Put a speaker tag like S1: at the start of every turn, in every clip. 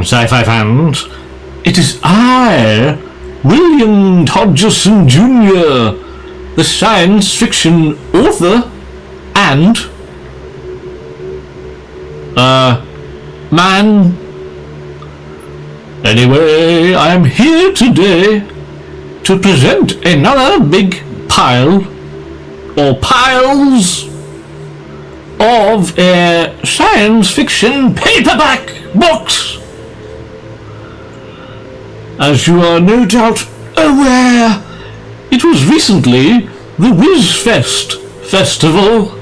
S1: sci-fi fans. It is I, William Todgerson Jnr, the science fiction author and man. Anyway, I am here today to present another big pile or piles of science fiction paperback books. As you are no doubt aware, it was recently the Wizfest festival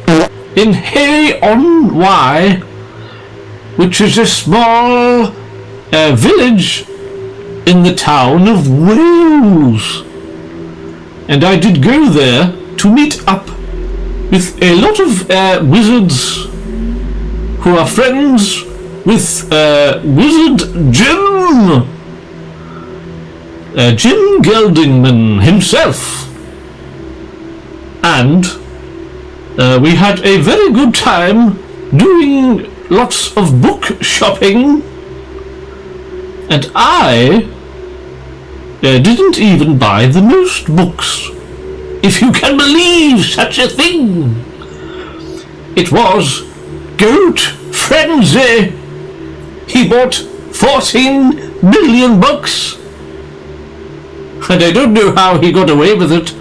S1: in Hay-on-Wye, which is a small village in the town of Wales. And I did go there to meet up with a lot of wizards who are friends with Wizard Jim. Jim Geldingman himself, and we had a very good time doing lots of book shopping, and I didn't even buy the most books, if you can believe such a thing. It was Goat Frenzy. He bought 14 million books. And I don't know how he got away with it,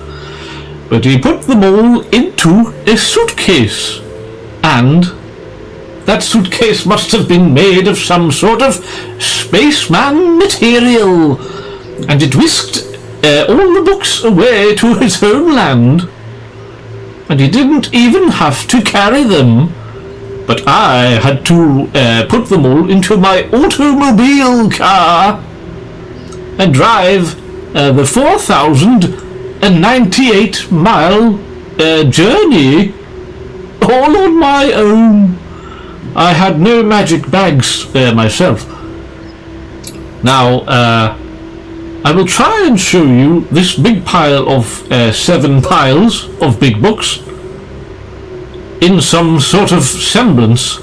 S1: but he put them all into a suitcase, and that suitcase must have been made of some sort of spaceman material, and it whisked all the books away to his homeland, and he didn't even have to carry them, but I had to put them all into my automobile car and drive the 4,098 mile journey all on my own. I had no magic bags myself. Now, I will try and show you this big pile of 7 piles of big books in some sort of semblance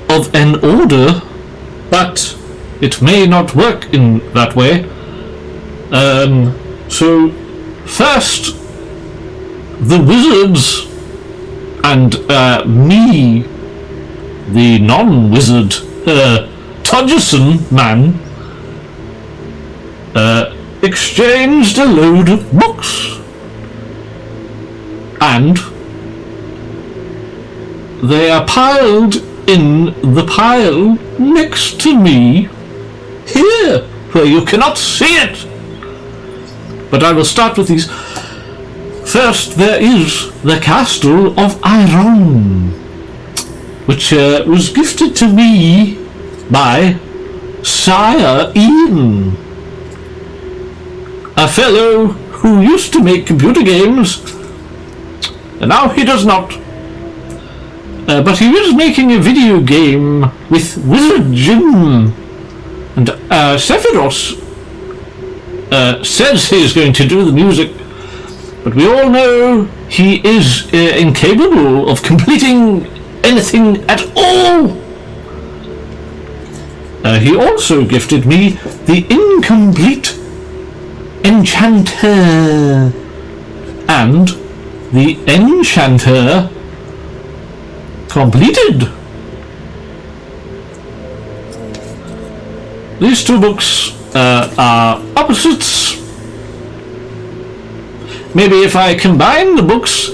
S1: of an order, but it may not work in that way. So first, the wizards and me, the non-wizard Todgerson man, exchanged a load of books, and they are piled in the pile next to me here, where you cannot see it. But I will start with these. First, there is the Castle of Iron, which was gifted to me by Sire Ian, a fellow who used to make computer games, and now he does not. But he is making a video game with Wizard Jim, and Sephiroth says he is going to do the music, but we all know he is incapable of completing anything at all. He also gifted me the Incomplete Enchanter and the Enchanter Completed. These two books are opposites. Maybe if I combine the books,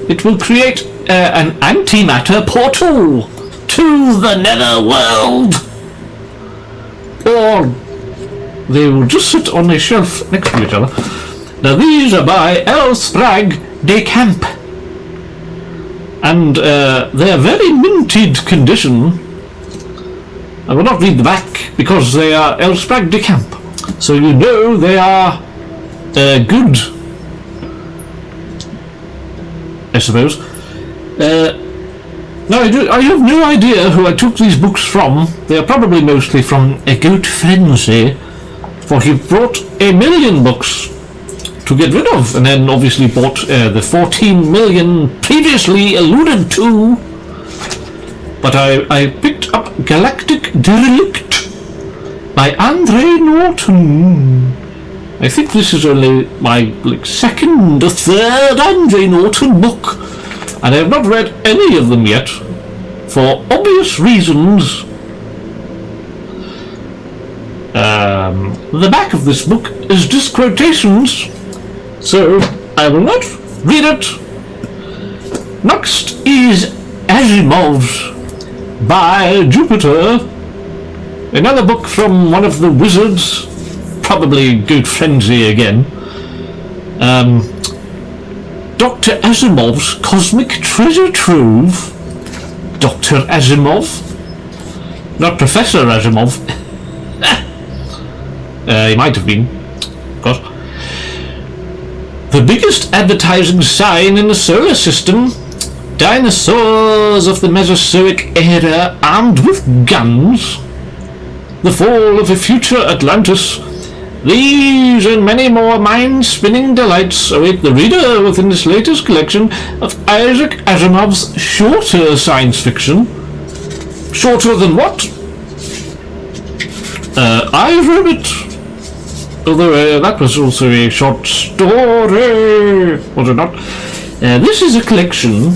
S1: it will create an antimatter portal to the nether world. Or they will just sit on a shelf next to each other. Now these are by L. Sprague de Camp, and they are very minted condition. I will not read the back because they are L. Sprague de Camp, so you know they are good, I suppose. Now I have no idea who I took these books from. They are probably mostly from A Goat Frenzy, for he brought 1 million books to get rid of, and then obviously bought the 14 million previously alluded to. But I picked up Galactic Derelict by Andre Norton. I think this is only my second or third Andre Norton book, and I have not read any of them yet, for obvious reasons. The back of this book is just quotations, so I will not read it. Next is Asimov's by Jupiter, another book from one of the wizards, probably Good Frenzy again. Dr. Asimov's Cosmic Treasure Trove. Dr. Asimov, not Professor Asimov. He might have been, of course. The biggest advertising sign in the solar system. Dinosaurs of the Mesozoic era armed with guns. The fall of a future Atlantis. These and many more mind-spinning delights await the reader within this latest collection of Isaac Asimov's shorter science fiction. Shorter than what? I Robot. Although that was also a short story, was it not? This is a collection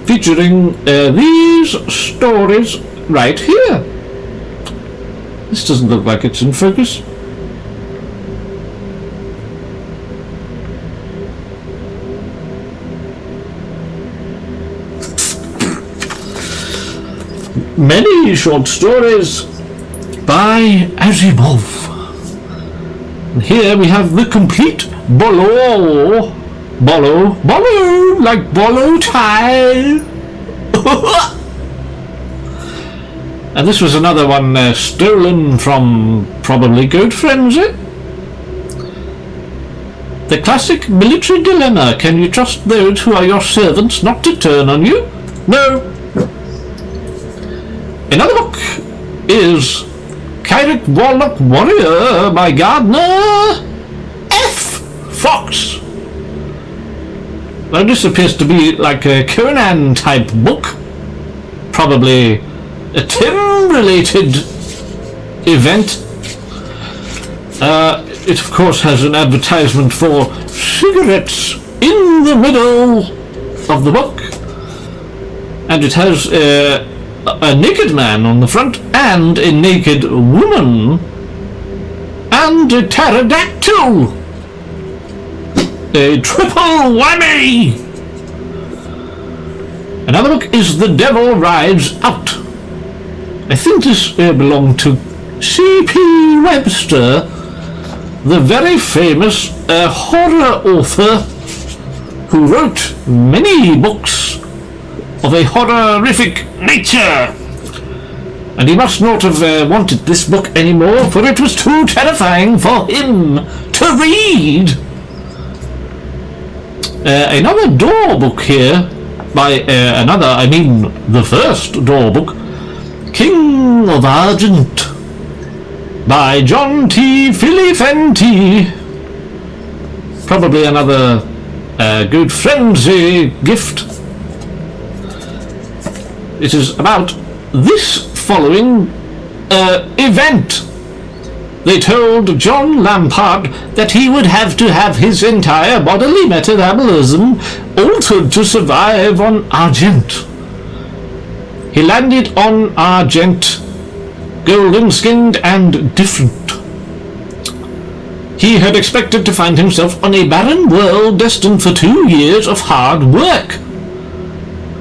S1: featuring these stories right here. This doesn't look like it's in focus. Many short stories by Asimov. And here we have the complete Bolo, like bolo tie. And this was another one stolen from probably Good Frenzy. The classic military dilemma. Can you trust those who are your servants not to turn on you? No. Another book is Kyric Warlock Warrior by Gardner F. Fox. Now this appears to be like a Conan type book. Probably a Tim-related event. It of course has an advertisement for cigarettes in the middle of the book. And it has a naked man on the front and a naked woman and a pterodactyl. A triple whammy. Another book is The Devil Rides Out. I think this belonged to C.P. Webster, the very famous horror author who wrote many books of a horrific nature. And he must not have wanted this book anymore, for it was too terrifying for him to read. Another door book here by the first door book, King of Argent by John T. Filifenti. Probably another Good Frenzy gift. It is about this following event. They told John Lampard that he would have to have his entire bodily metabolism altered to survive on Argent. He landed on Argent, golden-skinned and different. He had expected to find himself on a barren world destined for 2 years of hard work.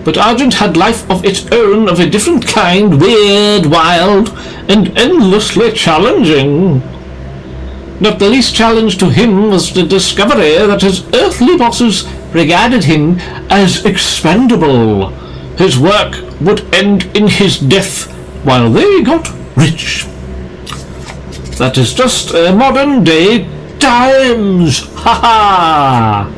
S1: But Argent had life of its own, of a different kind, weird, wild, and endlessly challenging. Not the least challenge to him was the discovery that his earthly bosses regarded him as expendable. His work would end in his death, while they got rich. That is just modern day times. Ha ha!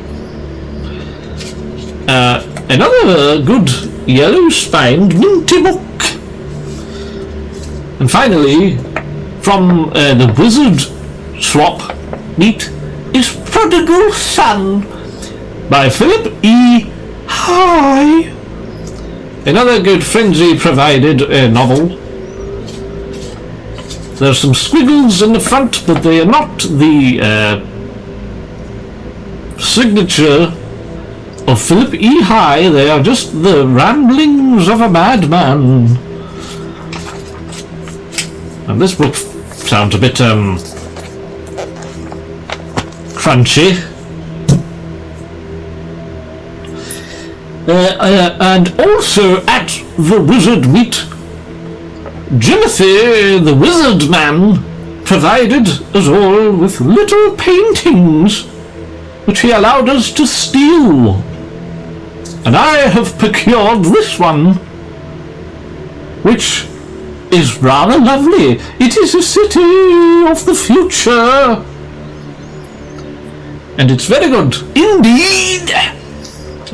S1: Another good yellow-spined minty book. And finally, from the Wizard Swap Meet is Prodigal Son by Philip E. High. Another Good Frenzy provided novel. There's some squiggles in the front, but they are not the signature of Philip E. High. They are just the ramblings of a madman. And this book sounds a bit crunchy. And also at the Wizard Meet, Jimothy, the Wizard Man, provided us all with little paintings which he allowed us to steal. And I have procured this one, which is rather lovely. It is a city of the future. And it's very good indeed.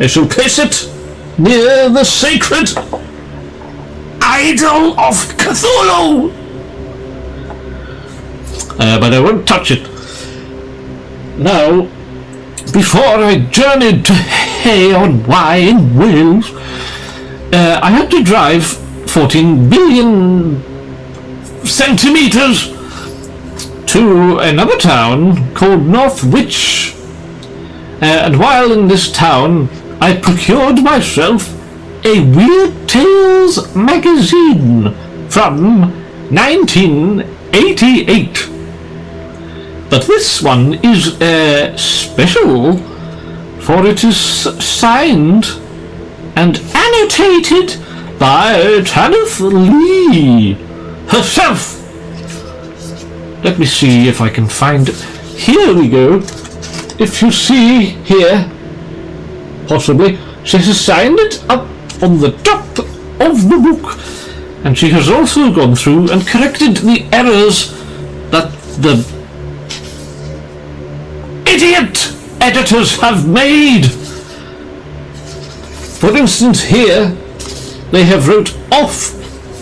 S1: I shall place it near the sacred idol of Cthulhu. But I won't touch it. Now, before I journeyed to Hay-on-Wye in Wales, I had to drive 14 billion centimetres to another town called Northwich. And while in this town, I procured myself a Weird Tales magazine from 1988. But this one is special, for it is signed and annotated by Tanith Lee herself. Let me see if I can find it. Here we go. If you see here, possibly, she has signed it up on the top of the book, and she has also gone through and corrected the errors that the idiot editors have made. For instance, here they have wrote off,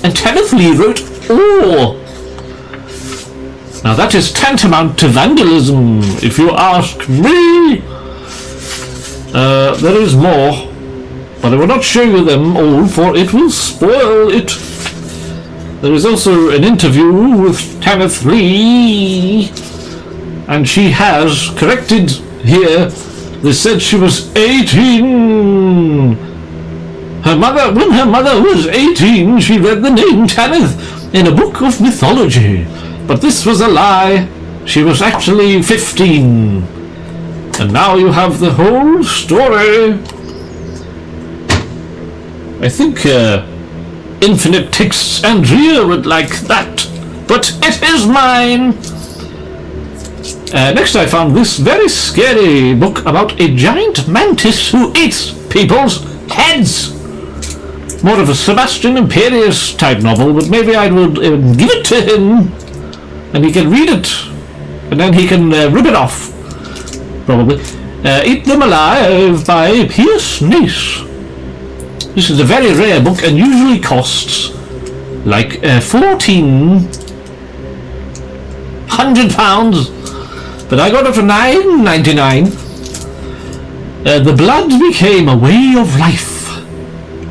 S1: and Tanith Lee wrote or. Now that is tantamount to vandalism, if you ask me. There is more, but I will not show you them all, for it will spoil it. There is also an interview with Tanith Lee, and she has corrected here. They said she was 18. When her mother was 18, she read the name Tanith in a book of mythology. But this was a lie. She was actually 15. And now you have the whole story. I think Infinite Texts Andrea would like that. But it is mine. Next I found this very scary book about a giant mantis who eats people's heads. More of a Sebastian Imperius type novel, but maybe I will give it to him. And he can read it, and then he can rip it off, probably. Eat Them Alive by Pierce Nace. This is a very rare book and usually costs like £1,400, but I got it for $9.99. The blood became a way of life.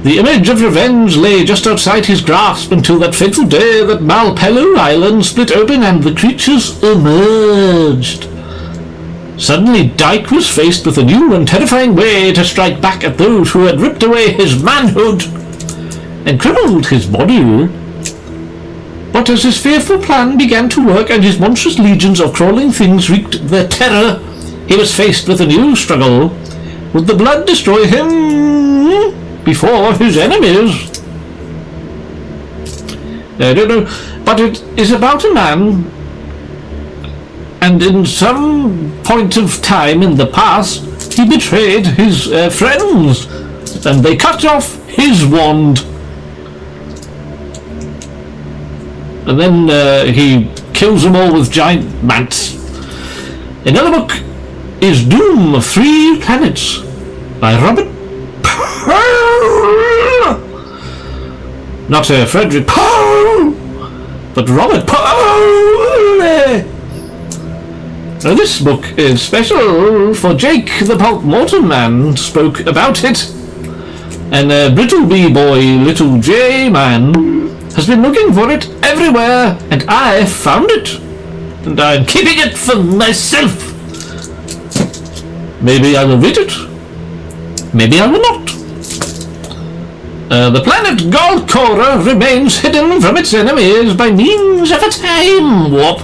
S1: The image of revenge lay just outside his grasp until that fateful day that Malpelo Island split open and the creatures emerged. Suddenly Dyke was faced with a new and terrifying way to strike back at those who had ripped away his manhood and crippled his body. But as his fearful plan began to work and his monstrous legions of crawling things wreaked their terror, he was faced with a new struggle. Would the blood destroy him before his enemies? I don't know, but it is about a man, and in some point of time in the past he betrayed his friends, and they cut off his wand, and then he kills them all with giant mants. Another book is Doom of Three Planets by Robert not Frederick Poe, but Robert Poe. Now this book is special, for Jake the Pulp Morton Man spoke about it, and Brittleby Boy Little J Man has been looking for it everywhere, and I found it. And I'm keeping it for myself. Maybe I will read it. Maybe I will not. The planet Golcora remains hidden from its enemies by means of a time warp.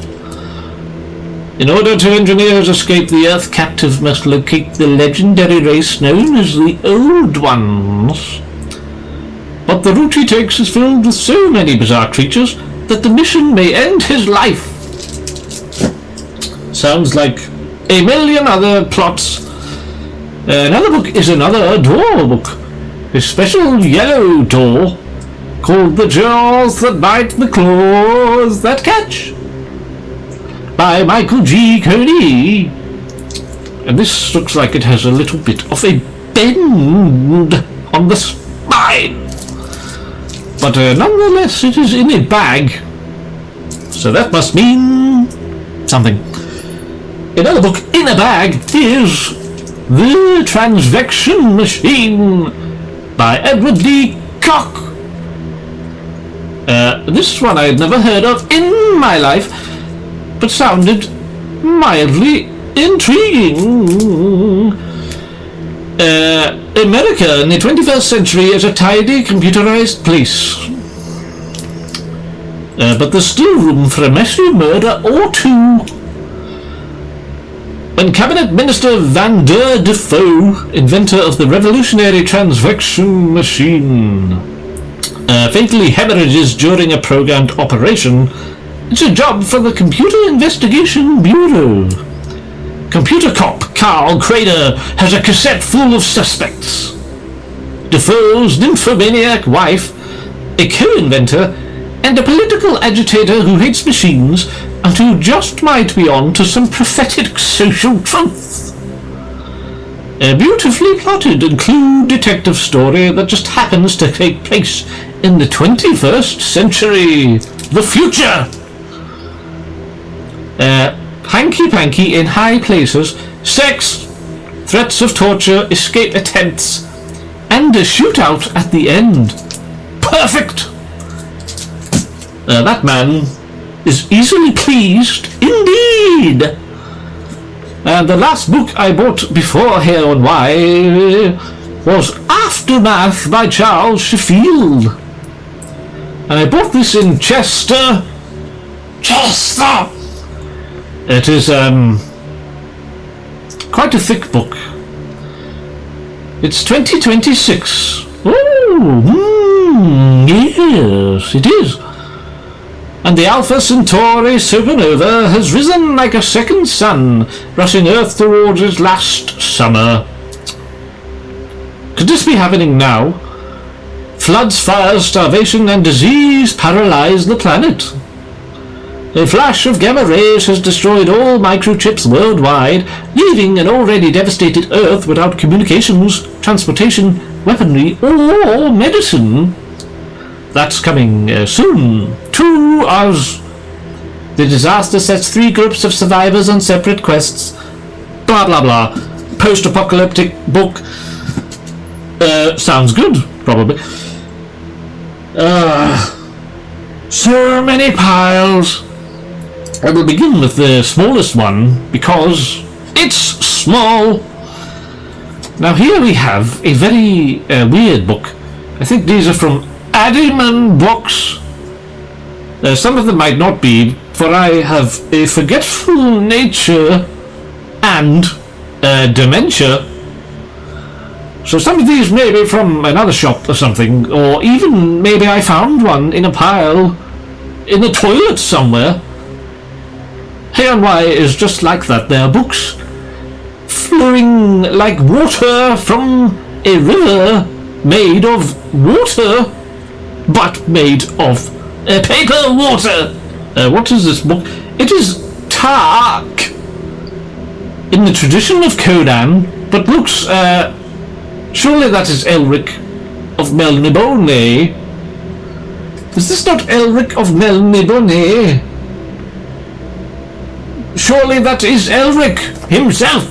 S1: In order to engineers escape the Earth, captive must locate the legendary race known as the Old Ones. But the route he takes is filled with so many bizarre creatures that the mission may end his life. Sounds like a million other plots. Another book is another door book. A special yellow door called The Jaws That Bite, the Claws That Catch, by Michael G. Coney. And this looks like it has a little bit of a bend on the spine. But nonetheless, it is in a bag. So that must mean something. Another book in a bag is The Transvection Machine by Edward D. Koch. This one I had never heard of in my life, but sounded mildly intriguing. America in the 21st century is a tidy, computerized place. But there's still room for a messy murder or two. When Cabinet Minister Van der Defoe, inventor of the revolutionary transvection machine, fatally hemorrhages during a programmed operation, it's a job for the Computer Investigation Bureau. Computer cop Carl Crader has a cassette full of suspects. Defoe's nymphomaniac wife, a co-inventor, and a political agitator who hates machines and who just might be on to some prophetic social truth. A beautifully plotted and clue detective story that just happens to take place in the 21st century. The future! Hanky-panky in high places, sex, threats of torture, escape attempts, and a shootout at the end. Perfect! That man is easily pleased indeed. And the last book I bought before Hay-on-Wye was Aftermath by Charles Sheffield. And I bought this in Chester. It is quite a thick book. It's 2026. Yes, it is. And the Alpha Centauri supernova has risen like a second sun, rushing Earth towards its last summer. Could this be happening now? Floods, fires, starvation, and disease paralyze the planet. A flash of gamma rays has destroyed all microchips worldwide, leaving an already devastated Earth without communications, transportation, weaponry, or medicine. That's coming soon to us. The disaster sets 3 groups of survivors on separate quests. Blah blah blah. Post-apocalyptic book. Sounds good, probably. So many piles. I will begin with the smallest one because it's small. Now here we have a very weird book. I think these are from Addyman books. Some of them might not be, for I have a forgetful nature and dementia. So some of these may be from another shop or something, or even maybe I found one in a pile in the toilet somewhere. Hay-on-Wye is just like that. There are books flowing like water from a river made of water, but made of paper water. What is this book? It is Tark in the tradition of Conan, but looks, surely that is Elric of Melnibone. Is this not Elric of Melnibone? Surely that is Elric himself.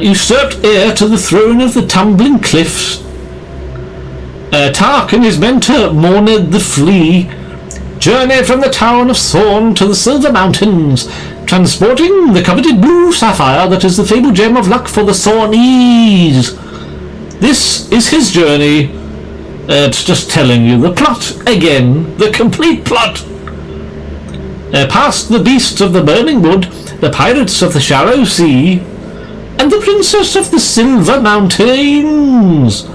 S1: Usurped heir to the throne of the tumbling cliffs. Tark and his mentor mourned the flea, journey from the town of Thorn to the Silver Mountains, transporting the coveted blue sapphire that is the fabled gem of luck for the Thornies. This is his journey. It's just telling you the plot again, the complete plot. Past the beasts of the burning wood, the pirates of the shallow sea, and the princess of the Silver Mountains.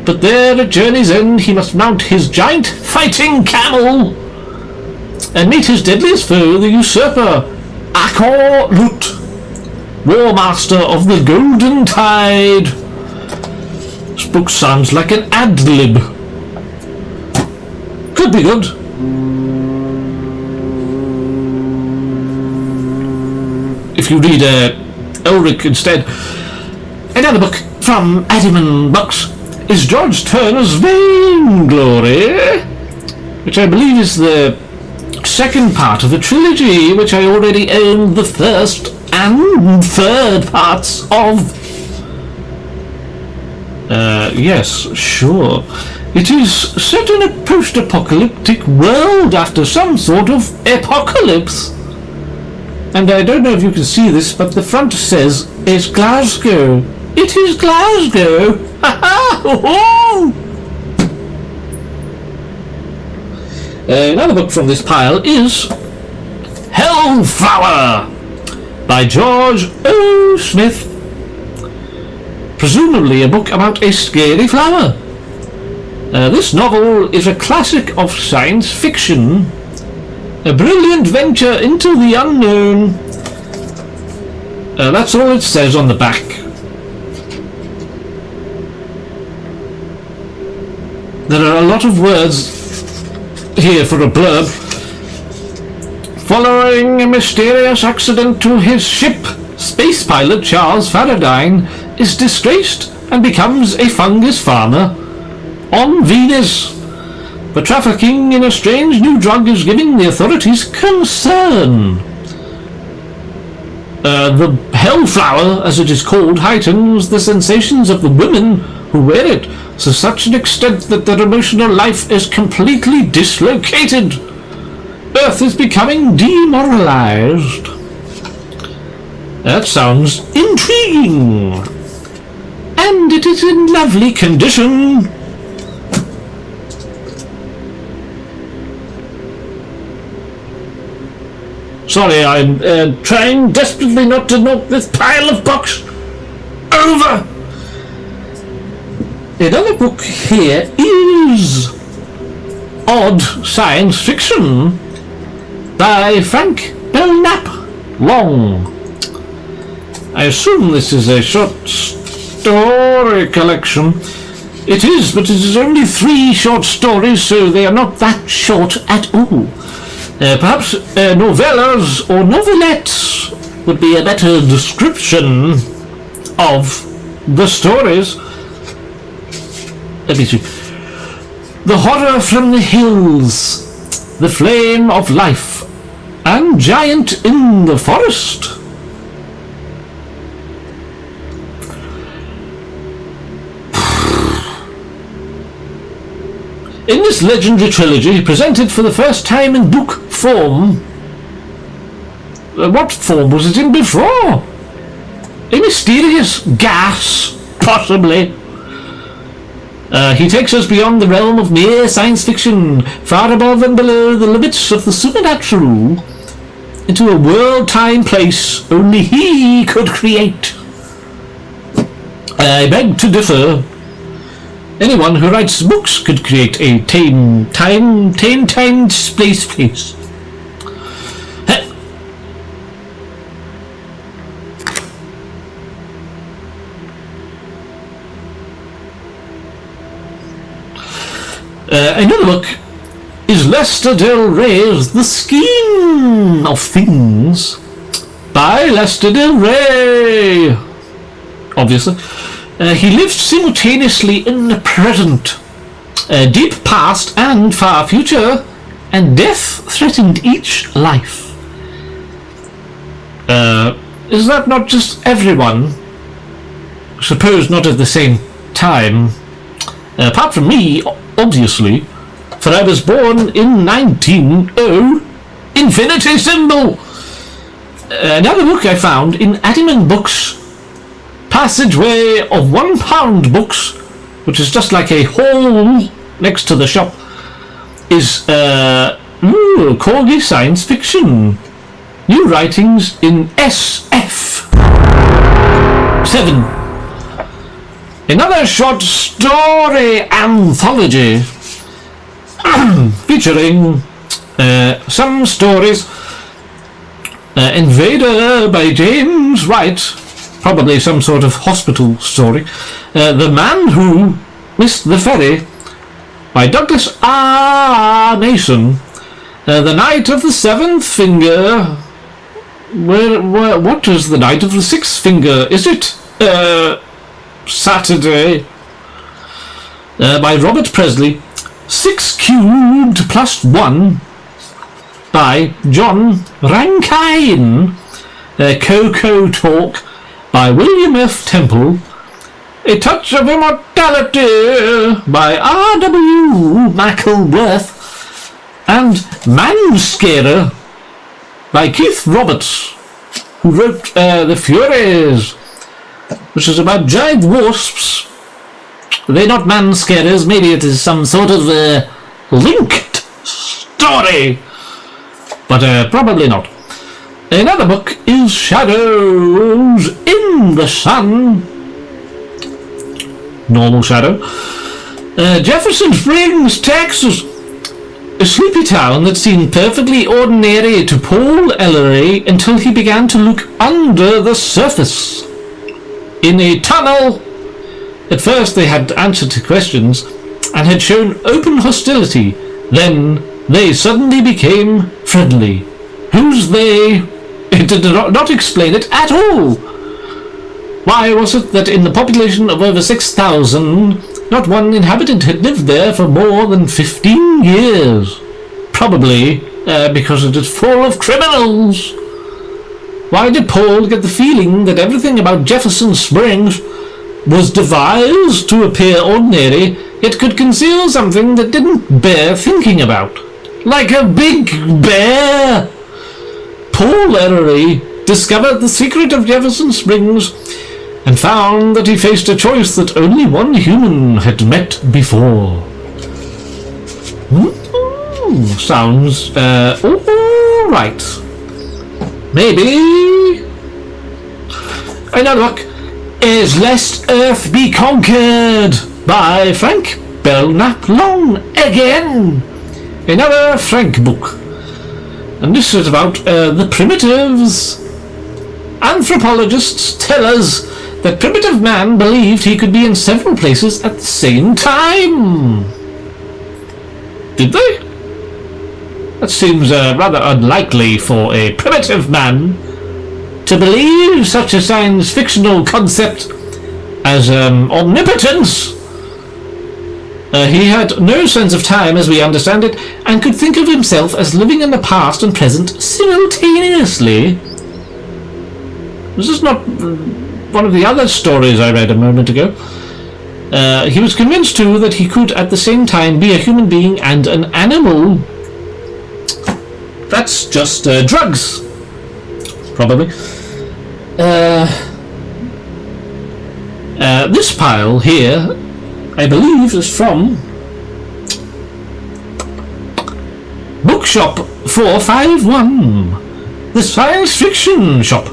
S1: But there at journey's end he must mount his giant fighting camel and meet his deadliest foe, the usurper, Accumulation, War Master of the Golden Tide. This book sounds like an ad-lib. Could be good. If you read Elric instead. Another book from Addyman Books is George Turner's Vainglory, which I believe is the second part of the trilogy, which I already own the first and third parts of. Yes, sure. It is set in a post-apocalyptic world after some sort of apocalypse. And I don't know if you can see this, but the front says, it's Glasgow. It is Glasgow! Ha ha! Another book from this pile is Hellflower by George O. Smith. Presumably a book about a scary flower. This novel is a classic of science fiction, a brilliant venture into the unknown. That's all it says on the back. There are a lot of words here for a blurb. Following a mysterious accident to his ship, space pilot Charles Faradine is disgraced and becomes a fungus farmer on Venus. But trafficking in a strange new drug is giving the authorities concern. The Hellflower, as it is called, heightens the sensations of the women who wear it to such an extent that their emotional life is completely dislocated. Earth is becoming demoralized. That sounds intriguing. And it is in lovely condition. Sorry, I'm trying desperately not to knock this pile of books over. Another book here is Odd Science Fiction by Frank Belknap Long. I assume this is a short story collection. It is, but it is only 3 short stories, so they are not that short at all. Perhaps novellas or novelettes would be a better description of the stories. Let me see. The Horror from the Hills, The Flame of Life, and Giant in the Forest. In this legendary trilogy, presented for the first time in book form, what form was it in before? A mysterious gas, possibly. He takes us beyond the realm of mere science fiction, far above and below the limits of the supernatural, into a world-time place only he could create. I beg to differ. Anyone who writes books could create a tame space. Another book is Lester Del Rey's The Scheme of Things by Lester Del Rey. Obviously. He lived simultaneously in the present, deep past and far future, and death threatened each life. Is that not just everyone? Suppose not at the same time. Apart from me, obviously, for I was born in 1900. Infinity symbol! Another book I found in Addyman Books, Passageway of £1 books, which is just like a hall next to the shop, is Corgi science fiction. New writings in SF. 7. Another short story anthology featuring some stories. Invader by James Wright, probably some sort of hospital story. The Man Who Missed the Ferry by Douglas R. Mason. The Night of the Seventh Finger. What is the Night of the Sixth Finger? Is it Saturday? By Robert Presley. 6 cubed plus 1 by John Rankine. Cocoa Talk by William F. Temple. A Touch of Immortality by R.W. Mackleworth. And Manscarer by Keith Roberts, who wrote The Furies, which is about giant wasps. They're not manscarers, maybe it is some sort of linked story, but probably not. Another book is Shadows in the Sun. Normal shadow. Jefferson Springs, Texas. A sleepy town that seemed perfectly ordinary to Paul Ellery until he began to look under the surface. In a tunnel. At first they had answered to questions and had shown open hostility. Then they suddenly became friendly. Who's they? It did not explain it at all. Why was it that in the population of over 6,000, not one inhabitant had lived there for more than 15 years? Probably because it is full of criminals. Why did Paul get the feeling that everything about Jefferson Springs was devised to appear ordinary, yet could conceal something that didn't bear thinking about? Like a big bear! Paul Ellery discovered the secret of Jefferson Springs and found that he faced a choice that only one human had met before. Sounds alright. Maybe. Another book is Lest Earth Be Conquered by Frank Belknap Long again. Another Frank book. And this is about the primitives. Anthropologists tell us that primitive man believed he could be in several places at the same time. Did they? That seems rather unlikely for a primitive man to believe such a science fictional concept as omnipotence. He had no sense of time as we understand it, and could think of himself as living in the past and present simultaneously. This is not one of the other stories I read a moment ago. He was convinced too that he could at the same time be a human being and an animal. That's just drugs, probably. This pile here, I believe, is from Bookshop 451, the science fiction shop.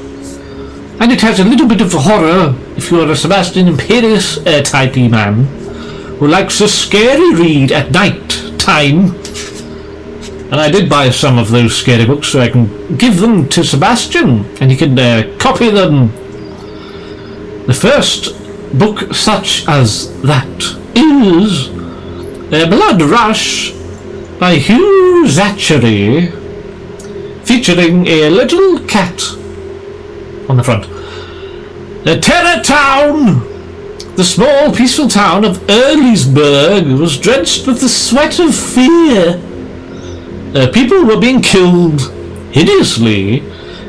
S1: And it has a little bit of horror if you're a Sebastian Imperius typey man who likes a scary read at night time. And I did buy some of those scary books so I can give them to Sebastian and he can copy them. The first book such as that is Blood Rush by Hugh Zachary, featuring a little cat on the front. The Terror Town. The small peaceful town of Earlysburg was drenched with the sweat of fear. People were being killed hideously.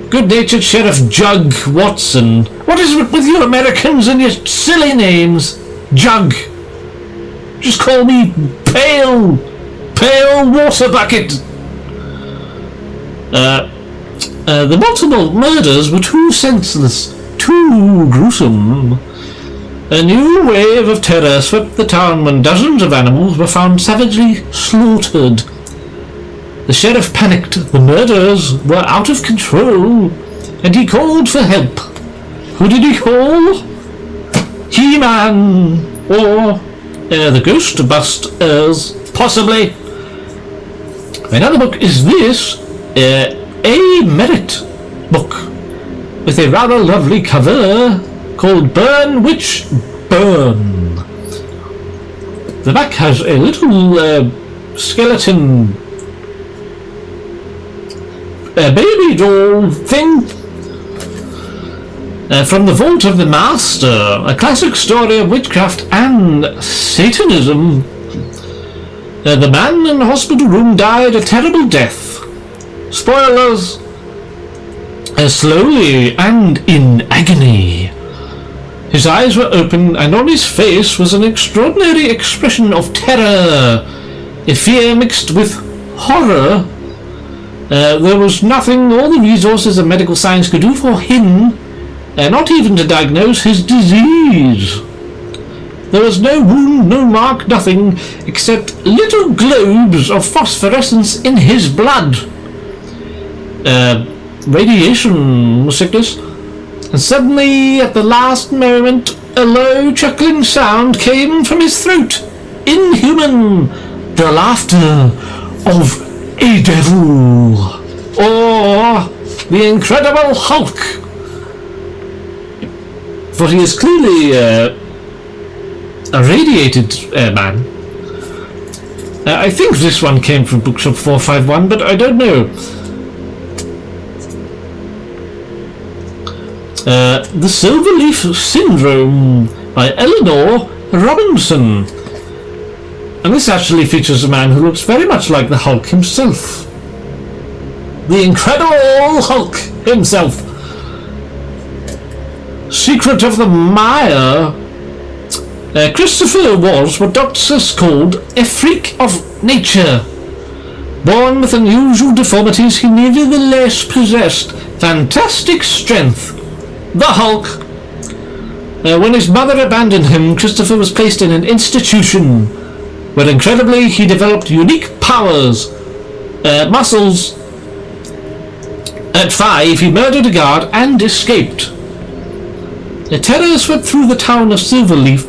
S1: Good-natured Sheriff Jug Watson. What is it with you Americans and your silly names? Jug. Just call me Pale Water Bucket. The multiple murders were too senseless, too gruesome. A new wave of terror swept the town when dozens of animals were found savagely slaughtered. The sheriff panicked. The murders were out of control, and he called for help. Who did he call? He-Man, or the Ghostbusters, possibly. Another book is this, a Merit book, with a rather lovely cover called Burn Witch Burn. The back has a little skeleton baby doll thing from the Vault of the Master, a classic story of witchcraft and Satanism. The man in the hospital room died a terrible death. Spoilers. Slowly and in agony. His eyes were open, and on his face was an extraordinary expression of terror, a fear mixed with horror. There was nothing all the resources of medical science could do for him, not even to diagnose his disease. There was no wound, no mark, nothing, except little globes of phosphorescence in his blood. Radiation sickness. And suddenly, at the last moment, a low chuckling sound came from his throat. Inhuman! The laughter of a devil. Or the Incredible Hulk. For he is clearly a radiated man. I think this one came from Bookshop 451, but I don't know. The Silverleaf Syndrome by Eleanor Robinson. And this actually features a man who looks very much like the Hulk himself. The Incredible Hulk himself. Secret of the Mire. Christopher was what doctors called a freak of nature. Born with unusual deformities, he nevertheless possessed fantastic strength. The Hulk. When his mother abandoned him, Christopher was placed in an institution where incredibly he developed unique powers, muscles. At 5, he murdered a guard and escaped. The terror swept through the town of Silverleaf,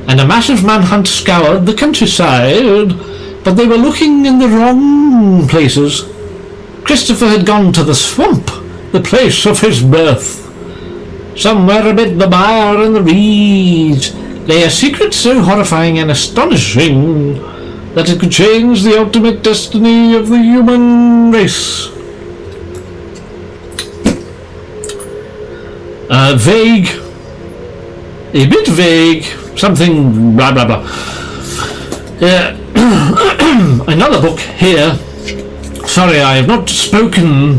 S1: and a massive manhunt scoured the countryside, but they were looking in the wrong places. Christopher had gone to the swamp, the place of his birth. Somewhere amid the mire and the reeds lay a secret so horrifying and astonishing that it could change the ultimate destiny of the human race. Vague. A bit vague. Something blah blah blah. Another book here. Sorry, I have not spoken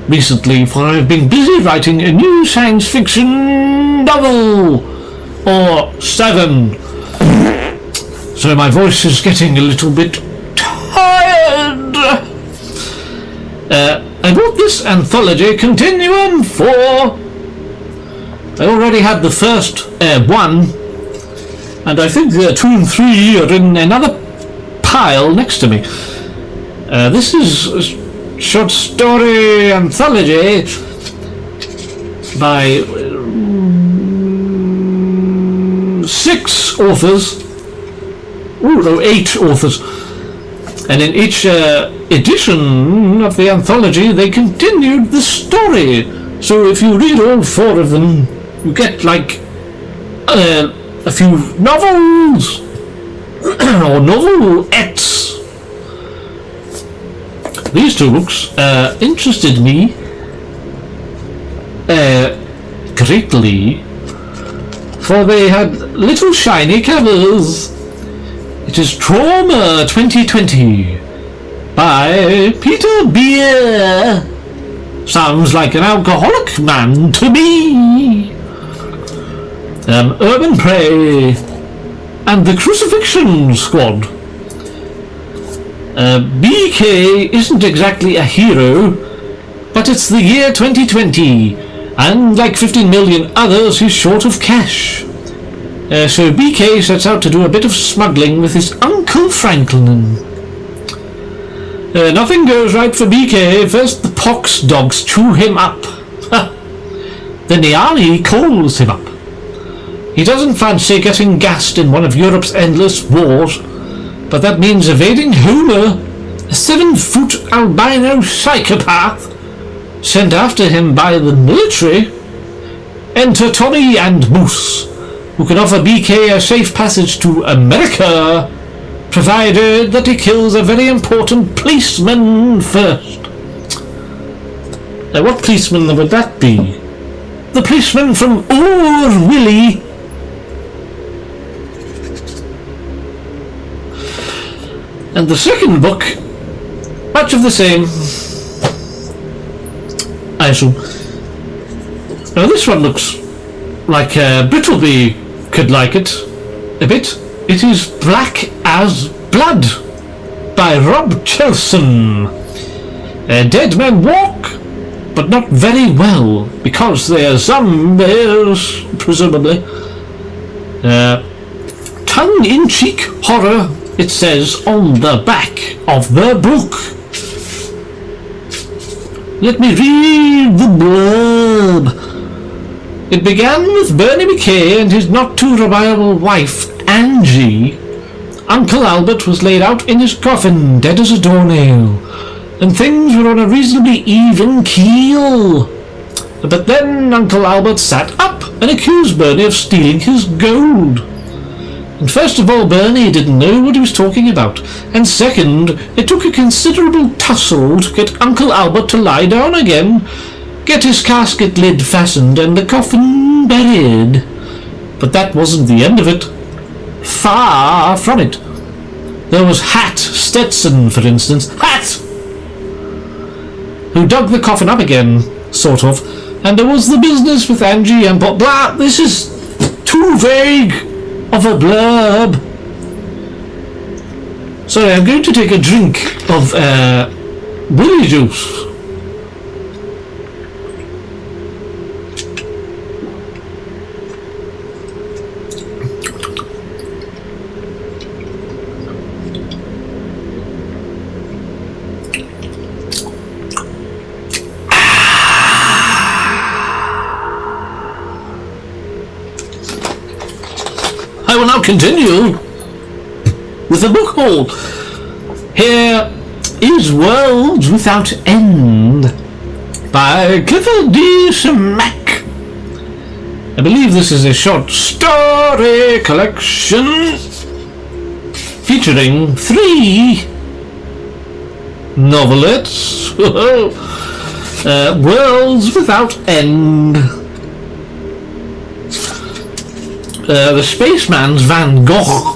S1: recently, for I've been busy writing a new science fiction novel, or 7. So my voice is getting a little bit tired. I bought this anthology, Continuum 4. I already had the first 1, and I think 2 and 3 are in another pile next to me. This is a short story anthology by 6 authors. Oh no, 8 authors. And in each edition of the anthology, they continued the story. So if you read all 4 of them, you get like a few novels or novelettes. These 2 books interested me greatly, for they had little shiny covers. It is Trauma 2020 by Peter Beer. Sounds like an alcoholic man to me. Urban Prey and the Crucifixion Squad. BK isn't exactly a hero, but it's the year 2020, and like 15 million others, he's short of cash. So BK sets out to do a bit of smuggling with his Uncle Franklin. Nothing goes right for BK. First the pox dogs chew him up. Then the army calls him up. He doesn't fancy getting gassed in one of Europe's endless wars, but that means evading Homer, a 7-foot albino psychopath sent after him by the military. Enter Tommy and Moose, who can offer BK a safe passage to America, provided that he kills a very important policeman first. Now, what policeman would that be? The policeman from Willy. And the second book, much of the same, I assume. Now this one looks like Brittleby could like it a bit. It is Black as Blood by Rob Chelson. Dead men walk, but not very well, because they are zombies, presumably. Tongue-in-cheek horror, it says on the back of the book. Let me read the blurb. It began with Bernie McKay and his not-too-reliable wife, Angie. Uncle Albert was laid out in his coffin, dead as a doornail, and things were on a reasonably even keel. But then Uncle Albert sat up and accused Bernie of stealing his gold. And first of all, Bernie didn't know what he was talking about, and second, it took a considerable tussle to get Uncle Albert to lie down again, get his casket lid fastened, and the coffin buried. But that wasn't the end of it. Far from it. There was Hat Stetson, for instance. Hat! Who dug the coffin up again, sort of, and there was the business with Angie and blah. This is too vague of a blurb. Sorry, I'm going to take a drink of Willy juice. I will now continue with the book haul. Here is Worlds Without End by Clifford D. Smack. I believe this is a short story collection featuring 3 novelettes. Worlds Without End. The Spaceman's Van Gogh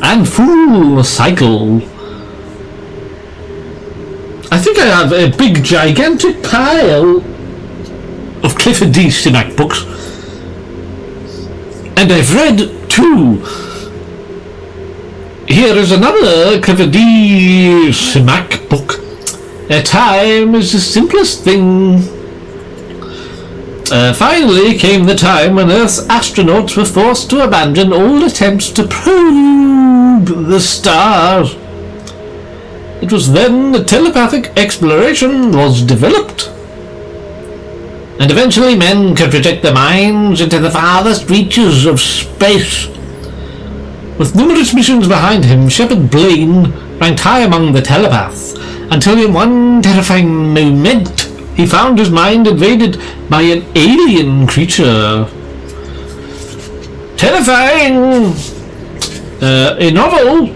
S1: and Fool Cycle. I think I have a big gigantic pile of Clifford D. Simak books, and I've read 2. Here is another Clifford D. Simak book. Time is the simplest thing. Finally came the time when Earth's astronauts were forced to abandon all attempts to probe the stars. It was then that telepathic exploration was developed, and eventually men could project their minds into the farthest reaches of space. With numerous missions behind him, Shepard Blaine ranked high among the telepaths, until in one terrifying moment he found his mind invaded by an alien creature. Terrifying! A novel,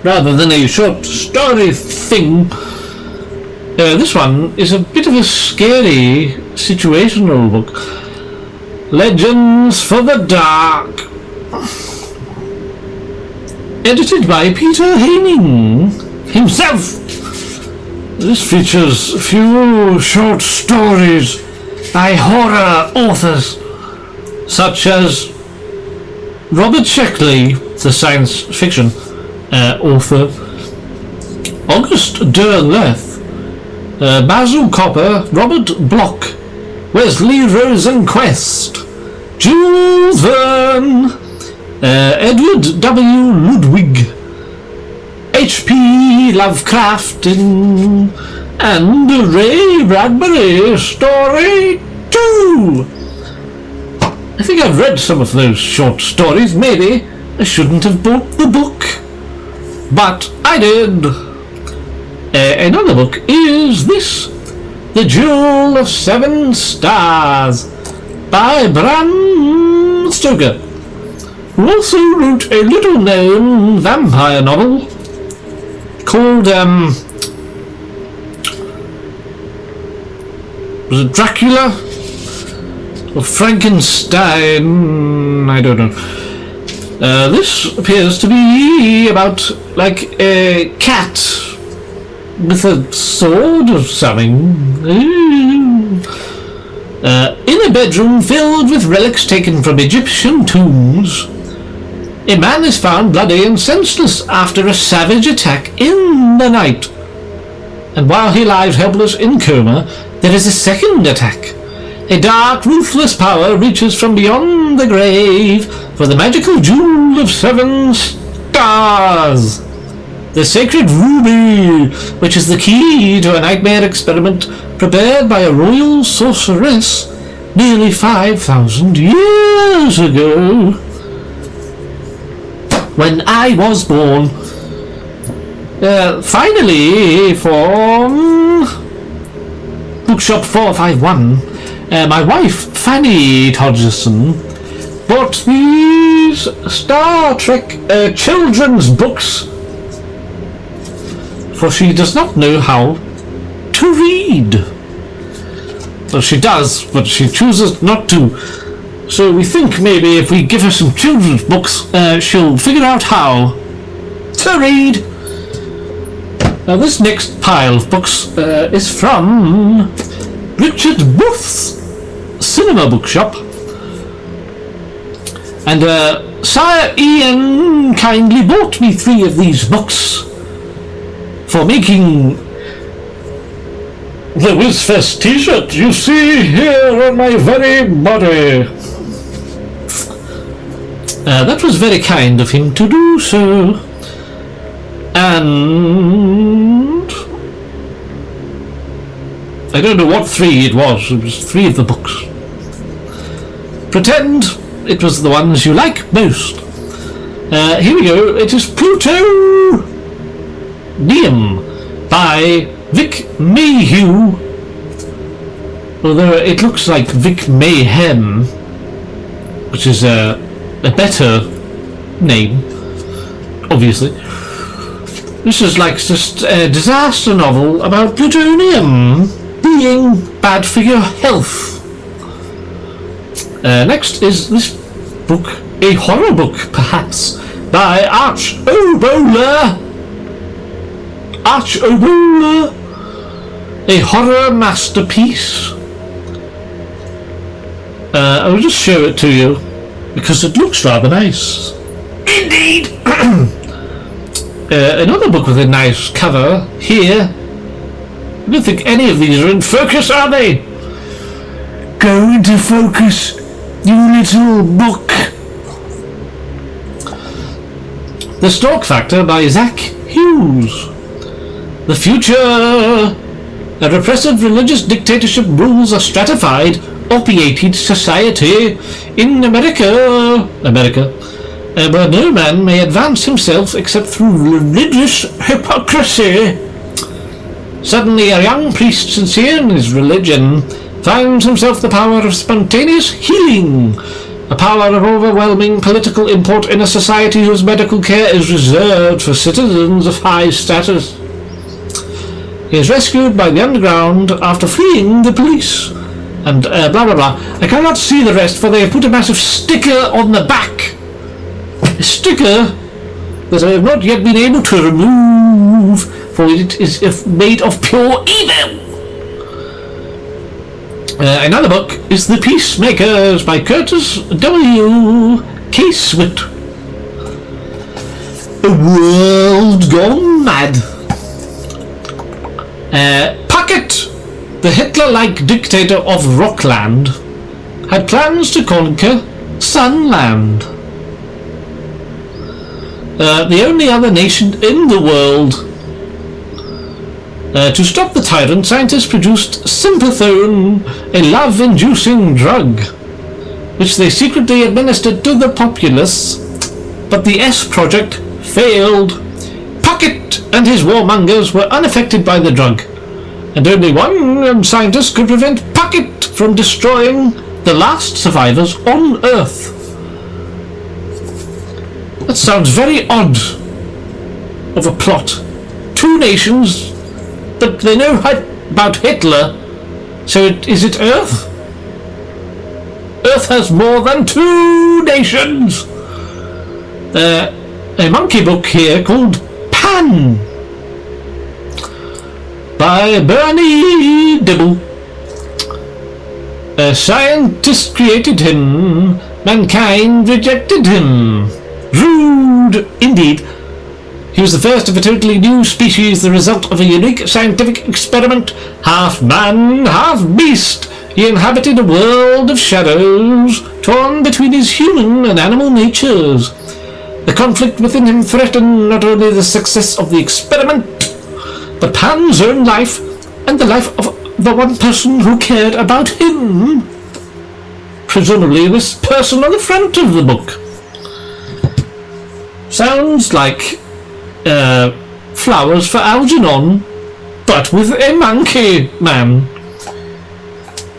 S1: rather than a short story thing. This one is a bit of a scary situational book. Legends for the Dark. Edited by Peter Haining himself. This features a few short stories by horror authors such as Robert Sheckley, the science fiction author. August Derleth, Basil Copper, Robert Bloch, Wesley Rosenquist, Jules Verne, Edward W. Ludwig, H.P. Lovecraft, and Ray Bradbury. Story 2. I think I've read some of those short stories. Maybe I shouldn't have bought the book, but I did. Another book is this, The Jewel of 7 Stars, by Bram Stoker, who also wrote a little-known vampire novel called, was it Dracula? Or Frankenstein? I don't know. This appears to be about, like, a cat with a sword or something. In a bedroom filled with relics taken from Egyptian tombs, a man is found bloody and senseless after a savage attack in the night. And while he lies helpless in coma, there is a second attack. A dark, ruthless power reaches from beyond the grave for the magical jewel of 7 stars. The sacred ruby, which is the key to a nightmare experiment prepared by a royal sorceress nearly 5,000 years ago, when I was born. Finally, from Bookshop 451, my wife, Fanny Todgerson, bought these Star Trek children's books, for she does not know how to read. Well, she does, but she chooses not to. So we think maybe if we give her some children's books, she'll figure out how to read. Now this next pile of books is from Richard Booth's Cinema Bookshop. And Sire Ian kindly bought me 3 of these books for making the Wizfest t-shirt you see here on my very body. That was very kind of him to do so. And I don't know what 3 it was 3 of the books. Pretend it was the ones you like most. Here we go. It is Plutonium by Vic Mayhew, although it looks like Vic Mayhem, which is a better name, obviously. This is like just a disaster novel about plutonium being bad for your health. Next is this book, a horror book perhaps, by Arch Oboler, a horror masterpiece. I will just show it to you because it looks rather nice. Indeed. Another book with a nice cover here. I don't think any of these are in focus, are they? Go into focus, you little book. The Stork Factor by Zach Hughes. The future. A repressive religious dictatorship rules a stratified, opiated society in America, where no man may advance himself except through religious hypocrisy. Suddenly a young priest sincere in his religion finds himself the power of spontaneous healing, a power of overwhelming political import in a society whose medical care is reserved for citizens of high status. He is rescued by the underground after fleeing the police, and blah blah blah. I cannot see the rest, for they have put a massive sticker on the back. A sticker that I have not yet been able to remove, for it is made of pure evil. Another book is The Peacemakers by Curtis W. K-Swit. A world gone mad. Puckett, the Hitler-like dictator of Rockland, had plans to conquer Sunland. The only other nation in the world. To stop the tyrant, scientists produced Sympathone, a love-inducing drug, which they secretly administered to the populace, but the S project failed. Puckett and his warmongers were unaffected by the drug, and only one scientist could prevent Puckett from destroying the last survivors on Earth. That sounds very odd of a plot. Two nations, but they know about Hitler, so is it Earth? Earth has more than two nations. A monkey book here called Pan by Bernie Dibble. A scientist created him, mankind rejected him. Rude indeed. He was the first of a totally new species, the result of a unique scientific experiment. Half man, half beast, he inhabited a world of shadows, torn between his human and animal natures. The conflict within him threatened not only the success of the experiment, but Pan's own life and the life of the one person who cared about him. Presumably this person on the front of the book. Sounds like Flowers for Algernon, but with a monkey man.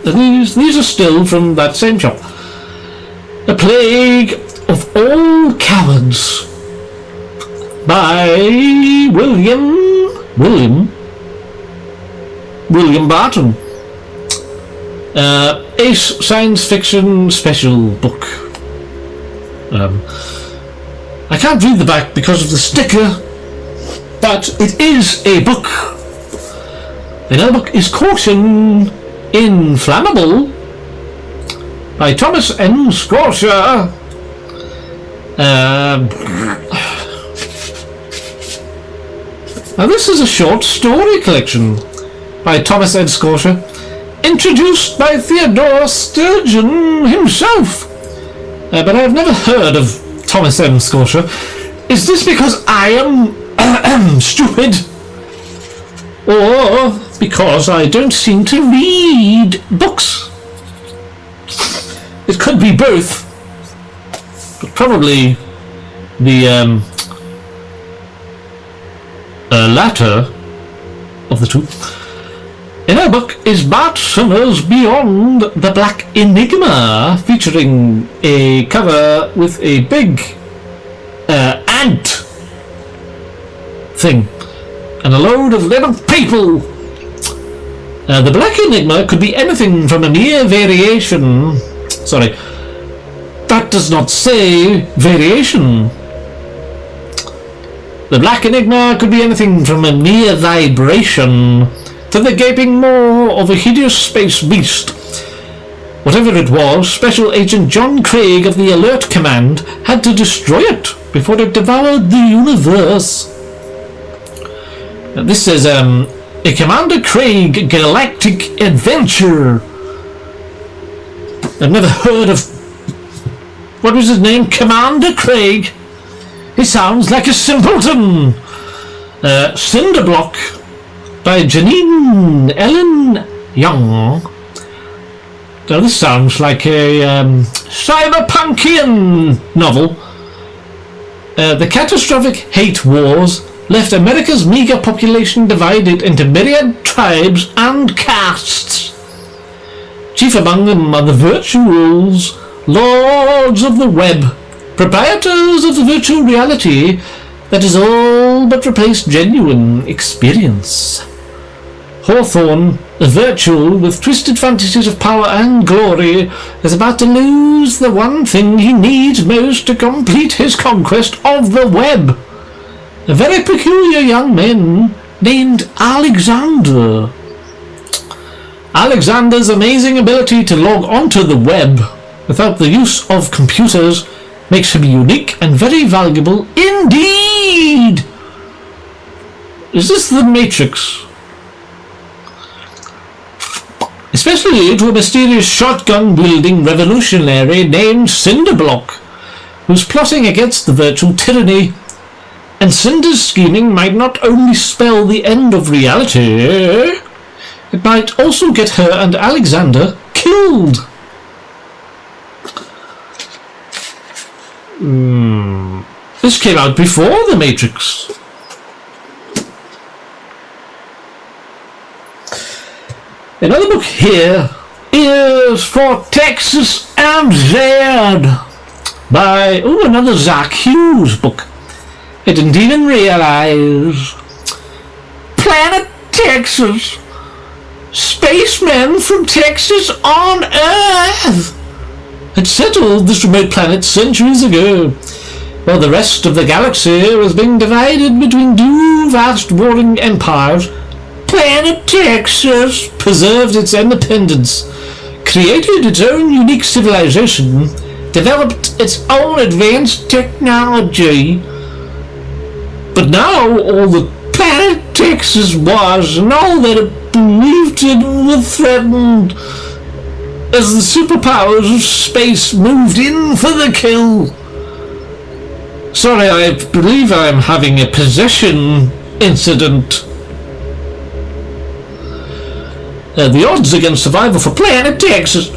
S1: These are still from that same shop. A Plague of All Cowards by William Barton. Ace science fiction special book. I can't read the back because of the sticker, but it is a book. Another book is Caution Inflammable by Thomas M. Scotia. Now this is a short story collection by Thomas M. Scotia, introduced by Theodore Sturgeon himself. But I've never heard of Thomas M. Scotia. Is this because I am stupid? Or because I don't seem to read books? It could be both. But probably the latter of the two. In her book is Bart Summers Beyond the Black Enigma, featuring a cover with a big ant thing and a load of little people. The Black Enigma could be anything from a mere variation. Sorry, that does not say variation. The Black Enigma could be anything from a mere vibration to the gaping maw of a hideous space beast. Whatever it was, Special Agent John Craig of the Alert Command had to destroy it before it devoured the universe. This is a Commander Craig galactic adventure. I've never heard of... What was his name? Commander Craig. He sounds like a simpleton. Cinderblock by Janine Ellen Young. Now this sounds like a cyberpunkian novel. The catastrophic hate wars left America's meager population divided into myriad tribes and castes. Chief among them are the virtuals, lords of the web, proprietors of the virtual reality that has all but replaced genuine experience. Hawthorne, a virtual with twisted fantasies of power and glory, is about to lose the one thing he needs most to complete his conquest of the web. A very peculiar young man named Alexander. Alexander's amazing ability to log onto the web without the use of computers makes him unique and very valuable indeed. Is this the Matrix? Especially to a mysterious shotgun-wielding revolutionary named Cinderblock, who's plotting against the virtual tyranny. And Cinder's scheming might not only spell the end of reality, it might also get her and Alexander killed. This came out before The Matrix. Another book here is For Texas and Zed by, another Zach Hughes book. I didn't even realize. Planet Texas. Spacemen from Texas on Earth had settled this remote planet centuries ago, while the rest of the galaxy was being divided between two vast warring empires. Planet Texas preserved its independence, created its own unique civilization, developed its own advanced technology. But now all that Planet Texas was and all that it believed in were threatened as the superpowers of space moved in for the kill. Sorry, I believe I'm having a possession incident. The odds against survival for Planet Texas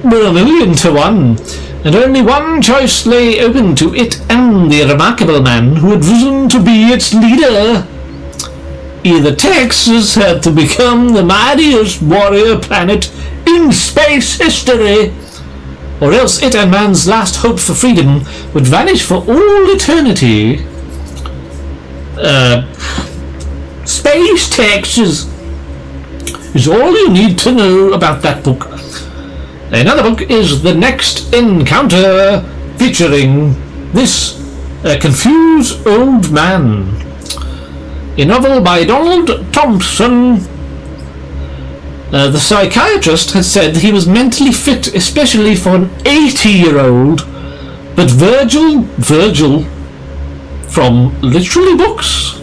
S1: were 1,000,000 to 1, and only one choice lay open to it and the remarkable man who had risen to be its leader. Either Texas had to become the mightiest warrior planet in space history, or else it and man's last hope for freedom would vanish for all eternity. Space Texas is all you need to know about that book. Another book is The Next Encounter, featuring this confused old man. A novel by Donald Thompson. The psychiatrist had said he was mentally fit, especially for an 80-year-old, but Virgil, from literally books.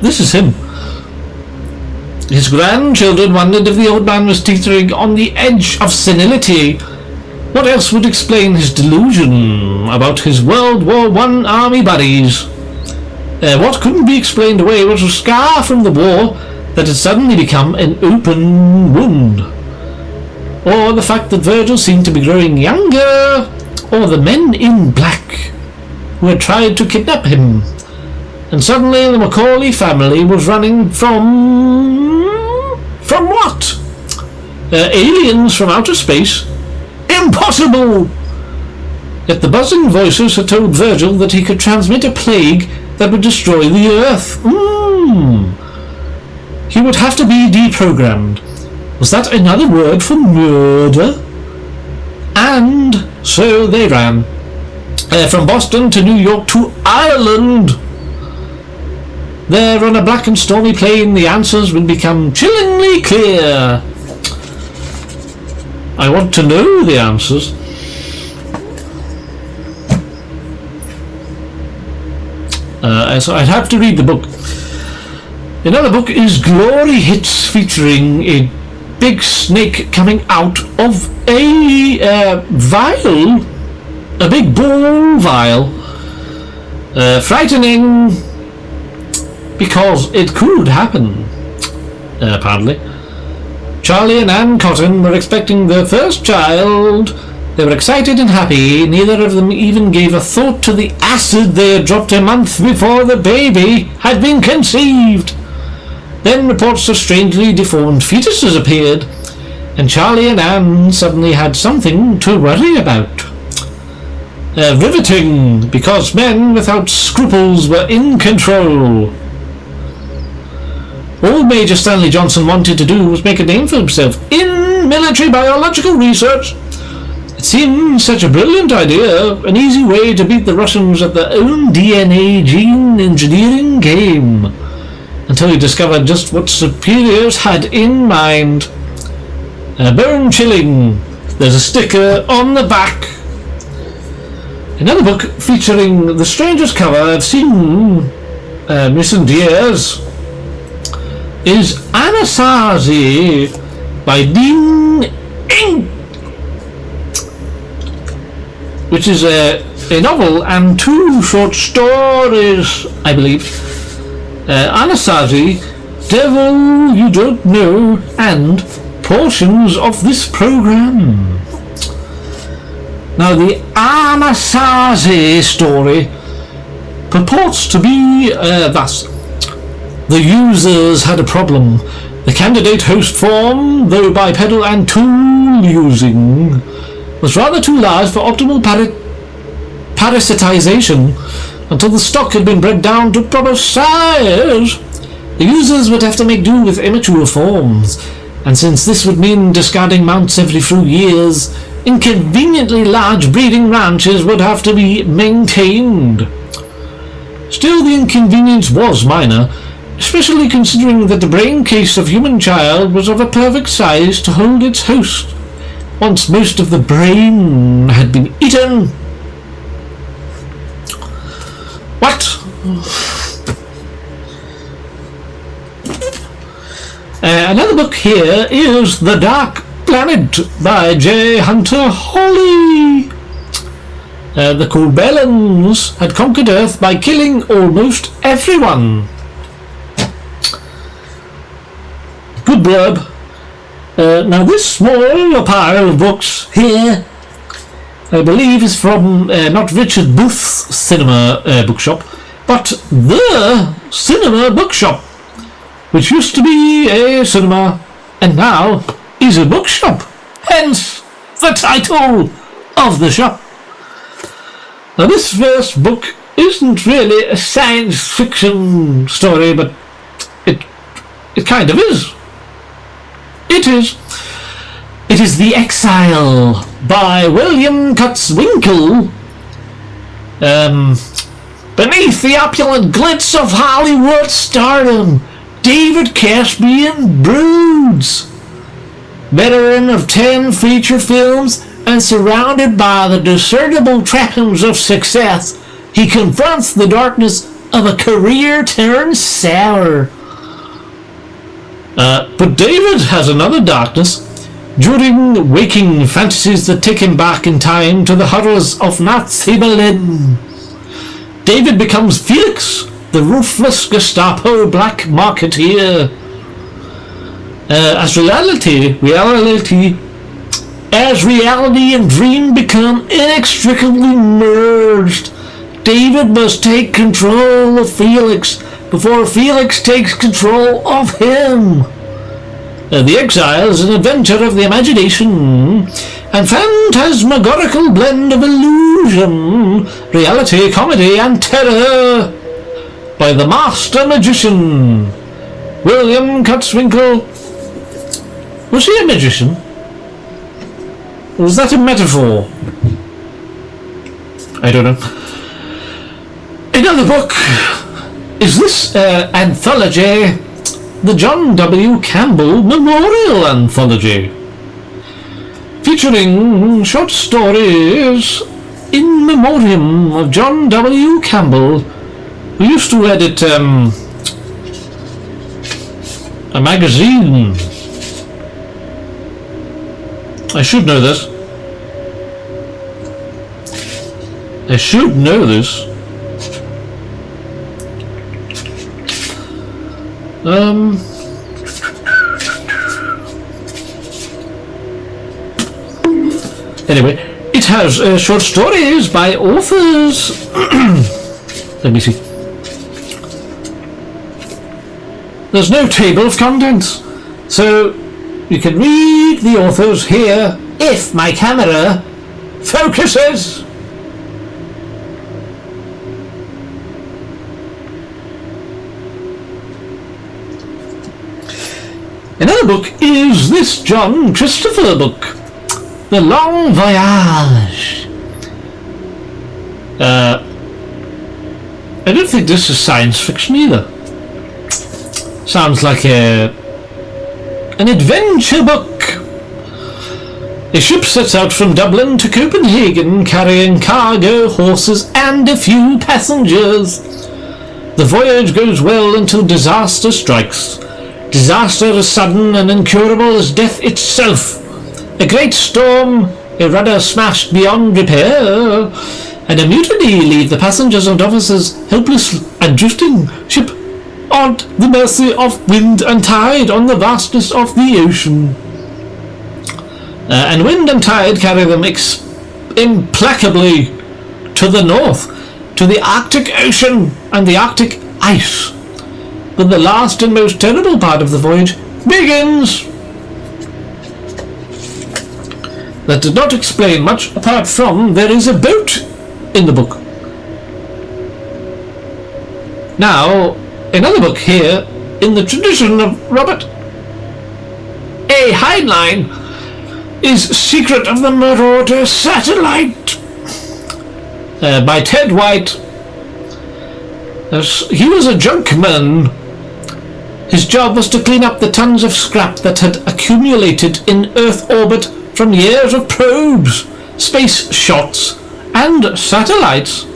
S1: This is him. His grandchildren wondered if the old man was teetering on the edge of senility. What else would explain his delusion about his World War I army buddies? What couldn't be explained away was a scar from the war that had suddenly become an open wound. Or the fact that Virgil seemed to be growing younger, or the men in black who had tried to kidnap him. And suddenly the Macaulay family was running from what? Aliens from outer space? Impossible! Yet the buzzing voices had told Virgil that he could transmit a plague that would destroy the Earth. He would have to be deprogrammed. Was that another word for murder? And so they ran. From Boston to New York to Ireland. There on a black and stormy plain the answers would become chillingly clear. I want to know the answers. So I'd have to read the book. Another book is Glory Hits, featuring a big snake coming out of a vial. A big ball vial. Frightening, because it could happen, apparently. Charlie and Ann Cotton were expecting their first child. They were excited and happy. Neither of them even gave a thought to the acid they had dropped a month before the baby had been conceived. Then reports of strangely deformed fetuses appeared, and Charlie and Ann suddenly had something to worry about. Riveting, because men without scruples were in control. All Major Stanley Johnson wanted to do was make a name for himself in military biological research. It seemed such a brilliant idea, an easy way to beat the Russians at their own DNA gene engineering game, until he discovered just what superiors had in mind. Bone-chilling, There's a sticker on the back. Another book featuring the strangest cover I've seen in recent years is Anasazi by Dean Ing, which is a novel and 2 short stories, I believe. Anasazi, Devil You Don't Know, and portions of this program. Now, the Anasazi story purports to be thus. The users had a problem. The candidate host form, though bipedal and tool using, was rather too large for optimal parasitization until the stock had been bred down to proper size. The users would have to make do with immature forms, and since this would mean discarding mounts every few years, inconveniently large breeding ranches would have to be maintained. Still, the inconvenience was minor, especially considering that the brain case of human child was of a perfect size to hold its host, once most of the brain had been eaten. What? Another book here is The Dark Planet by J. Hunter Holly. The Corbellans had conquered Earth by killing almost everyone. Good blurb. Now this small pile of books here, I believe, is from not Richard Booth's Cinema Bookshop, but the Cinema Bookshop, which used to be a cinema and now is a bookshop, hence the title of the shop. Now this first book isn't really a science fiction story, but it kind of is. It is The Exile by William Todgerson Jnr. Beneath the opulent glitz of Hollywood stardom, David Caspian broods. Veteran of 10 feature films and surrounded by the discernible trappings of success, he confronts the darkness of a career turned sour. But David has another darkness. During waking fantasies that take him back in time to the horrors of Nazi Berlin, David becomes Felix, the ruthless Gestapo black marketeer. As reality and dream become inextricably merged, David must take control of Felix before Felix takes control of him. The Exile is an adventure of the imagination and phantasmagorical blend of illusion, reality, comedy, and terror by the master magician, William Todgerson Jnr. Was he a magician? Or was that a metaphor? I don't know. Another book is this anthology, the John W. Campbell Memorial Anthology, featuring short stories in memoriam of John W. Campbell, who used to edit a magazine. I should know this. Anyway, it has short stories by authors. Let me see. There's no table of contents, so you can read the authors here if my camera focuses. Another book is this John Christopher book, The Long Voyage. I don't think this is science fiction either. Sounds like an adventure book. A ship sets out from Dublin to Copenhagen, carrying cargo, horses, and a few passengers. The voyage goes well until disaster strikes. Disaster as sudden and incurable as death itself. A great storm, a rudder smashed beyond repair, and a mutiny leave the passengers and officers helpless and drifting ship on the mercy of wind and tide on the vastness of the ocean. And wind and tide carry them implacably to the north, to the Arctic Ocean and the Arctic ice. But the last and most terrible part of the voyage begins. That does not explain much, apart from there is a boat in the book. Now, another book here, in the tradition of Robert A. Heinlein, is Secret of the Marauder Satellite by Ted White. He was a junkman. His job was to clean up the tons of scrap that had accumulated in Earth orbit from years of probes, space shots, and satellites.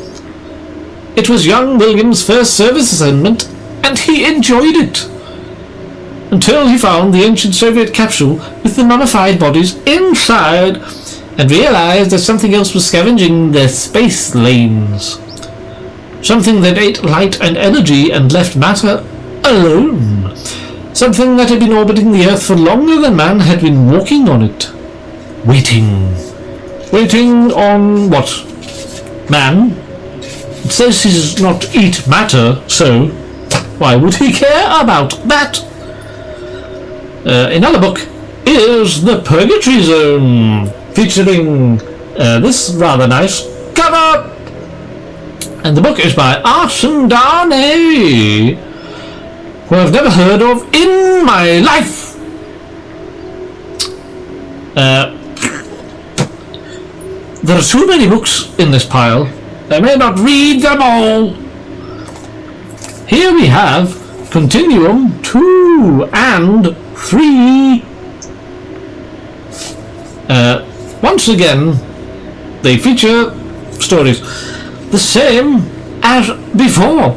S1: It was young William's first service assignment, and he enjoyed it. Until he found the ancient Soviet capsule with the mummified bodies inside and realized that something else was scavenging the space lanes. Something that ate light and energy and left matter alone. Something that had been orbiting the Earth for longer than man had been walking on it. Waiting. Waiting on what? Man? It says he does not eat matter, so why would he care about that? Another book is The Purgatory Zone, featuring this rather nice cover. And the book is by Arson Darnay, who I've never heard of in my life. There are too many books in this pile. I may not read them all. Here we have Continuum 2 and 3. Once again, they feature stories the same as before.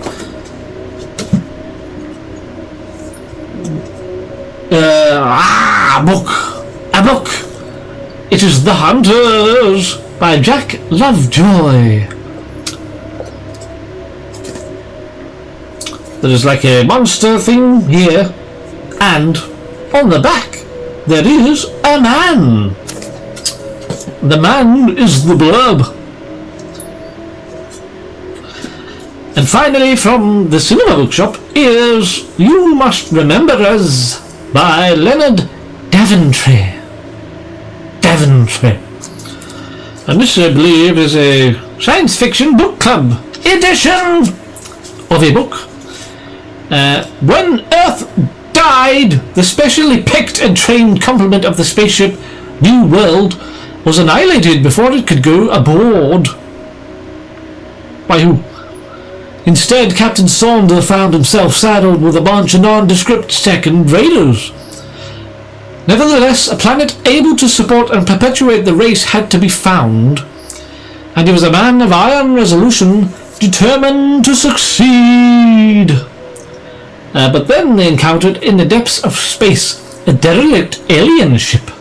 S1: A book. It is The Hunters by Jack Lovejoy. There is like a monster thing here, and on the back there is a man. The man is the blurb. And finally, from the Cinema Bookshop is You Must Remember Us by Leonard Daventry. And this, I believe, is a science fiction book club edition of a book. When Earth died, the specially picked and trained complement of the spaceship New World was annihilated before it could go aboard. By who? Instead, Captain Saunder found himself saddled with a bunch of nondescript second raiders. Nevertheless, a planet able to support and perpetuate the race had to be found, and he was a man of iron resolution, determined to succeed. But then they encountered in the depths of space a derelict alien ship.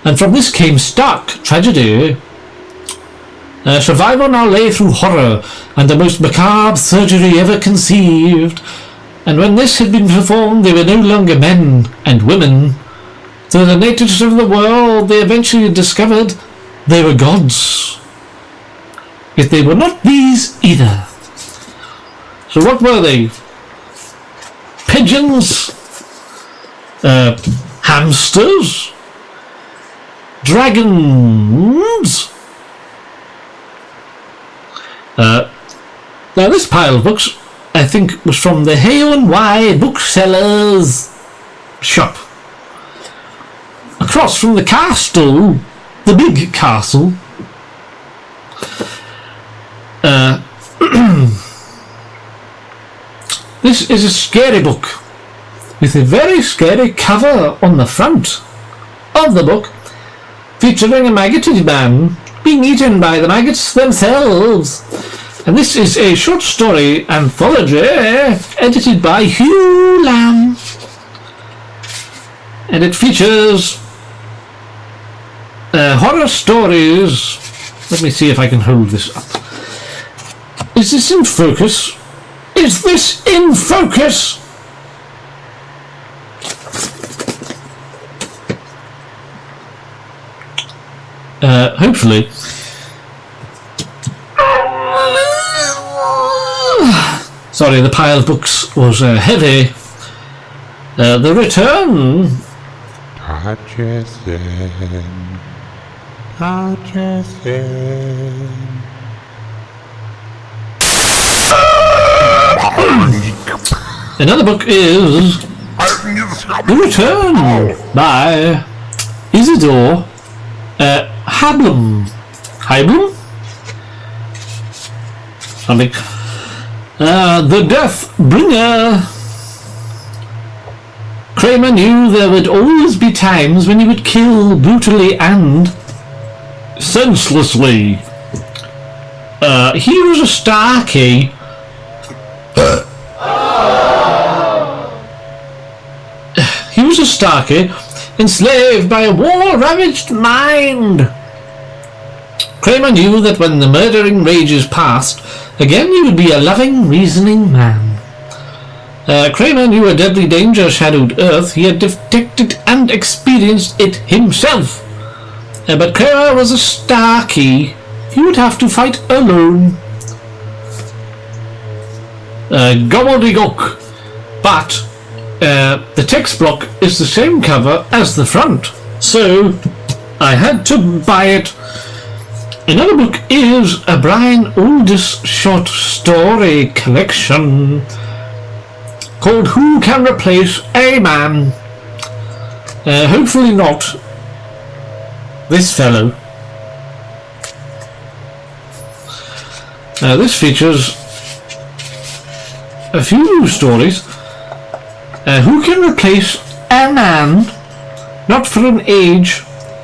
S1: And from this came stark tragedy. Survival now lay through horror and the most macabre surgery ever conceived, and when this had been performed they were no longer men and women. To the natives of the world they eventually discovered they were gods. Yet they were not these either. So what were they? Pigeons? Hamsters? Dragons? Now this pile of books, I think, was from the Hay-on-Wye Booksellers shop. Across from the castle, the big castle. This is a scary book with a very scary cover on the front. of the book, featuring a maggot-eating man being eaten by the maggots themselves. And this is a short story anthology edited by Hugh Lamb. And it features horror stories. Let me see if I can hold this up. Is this in focus? Is this in focus? Hopefully. Sorry, the pile of books was heavy. The Return. Another book is The Return by Isidore Hablum. Something. The Death Bringer. Kramer knew there would always be times when he would kill brutally and senselessly. He was a Starkey. He was a Starkey, enslaved by a war-ravaged mind. Kramer knew that when the murdering rages passed, again he would be a loving, reasoning man. Kramer knew a deadly danger shadowed Earth. He had detected and experienced it himself. But Kramer was a Starkey. He would have to fight alone. Gobbledygook. But the text block is the same cover as the front, so I had to buy it. Another book is a Brian Aldiss short story collection called Who Can Replace a Man? Hopefully not this fellow. This features a few stories. Who can replace a man? Not for an age.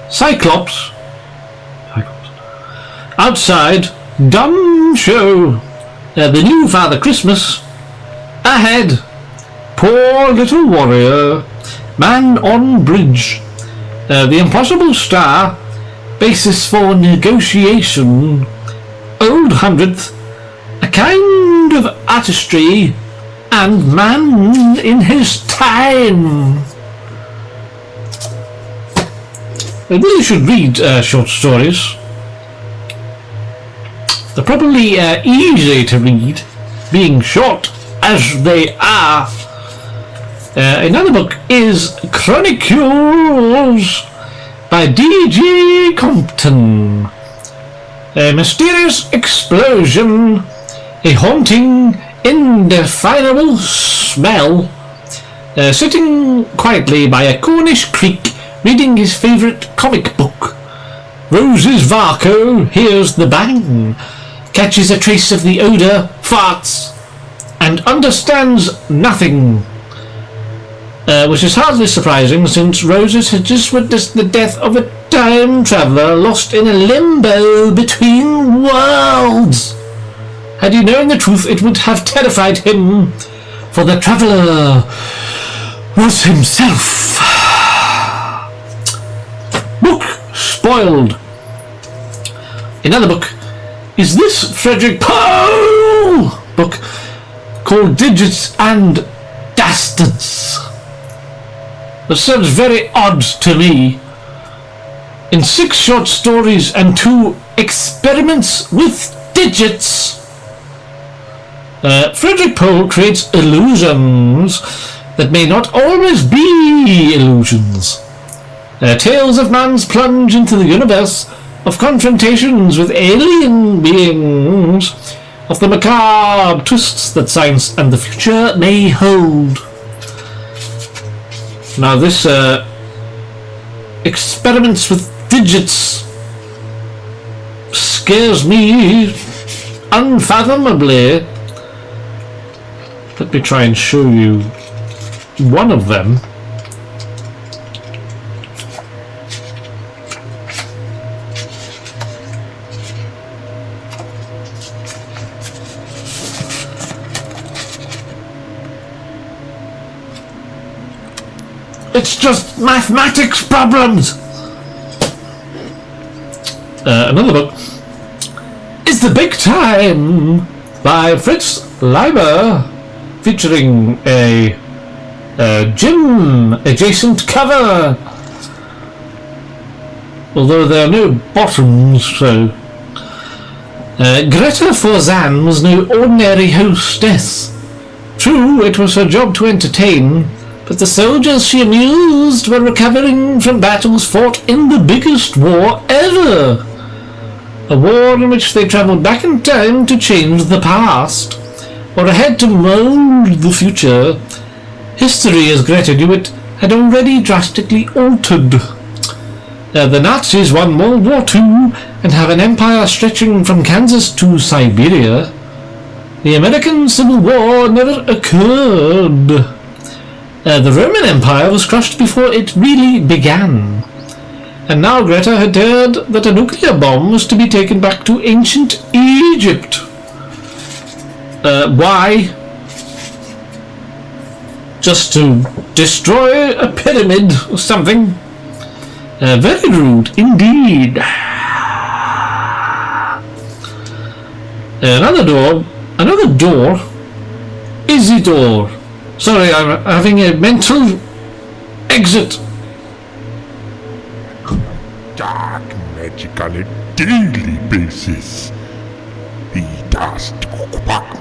S1: Cyclops. Outside. Dumb show. The new Father Christmas. Ahead. Poor little warrior. Man on bridge. The Impossible Star. Basis for negotiation. Old Hundredth. A kind of artistry. And Man in His Time. I really should read short stories. They're probably easy to read, being short as they are. Another book is Chronicles by D.G. Compton. A mysterious explosion, a haunting, indefinable smell. Sitting quietly by a Cornish creek, reading his favourite comic book. Rose's Varco hears the bang, catches a trace of the odour, farts, and understands nothing. Which is hardly surprising, since Roses had just witnessed the death of a time traveller lost in a limbo between worlds. Had he known the truth, it would have terrified him, for the traveller was himself. Book spoiled. Another book is this Frederick Poe book called Digits and Dastards. That sounds very odd to me. In 6 short stories and 2 experiments with digits, Frederick Poe creates illusions that may not always be illusions. Tales of man's plunge into the universe, of confrontations with alien beings, of the macabre twists that science and the future may hold. Now this experiments with digits scares me unfathomably. Let me try and show you one of them. It's just mathematics problems. Another book is The Big Time by Fritz Leiber, featuring a gym-adjacent cover, although there are no bottoms, so... Greta Forzan was no ordinary hostess. True, it was her job to entertain, but the soldiers she amused were recovering from battles fought in the biggest war ever. A war in which they travelled back in time to change the past, or ahead to mould the future. History, as Greta knew it, had already drastically altered. The Nazis won World War II and have an empire stretching from Kansas to Siberia. The American Civil War never occurred. The Roman Empire was crushed before it really began. And now Greta had heard that a nuclear bomb was to be taken back to ancient Egypt. Why? Just to destroy a pyramid or something? Very rude indeed. Another door. Isidore. Sorry, I'm having a mental exit.
S2: Dark magic on a daily basis. He does talk back.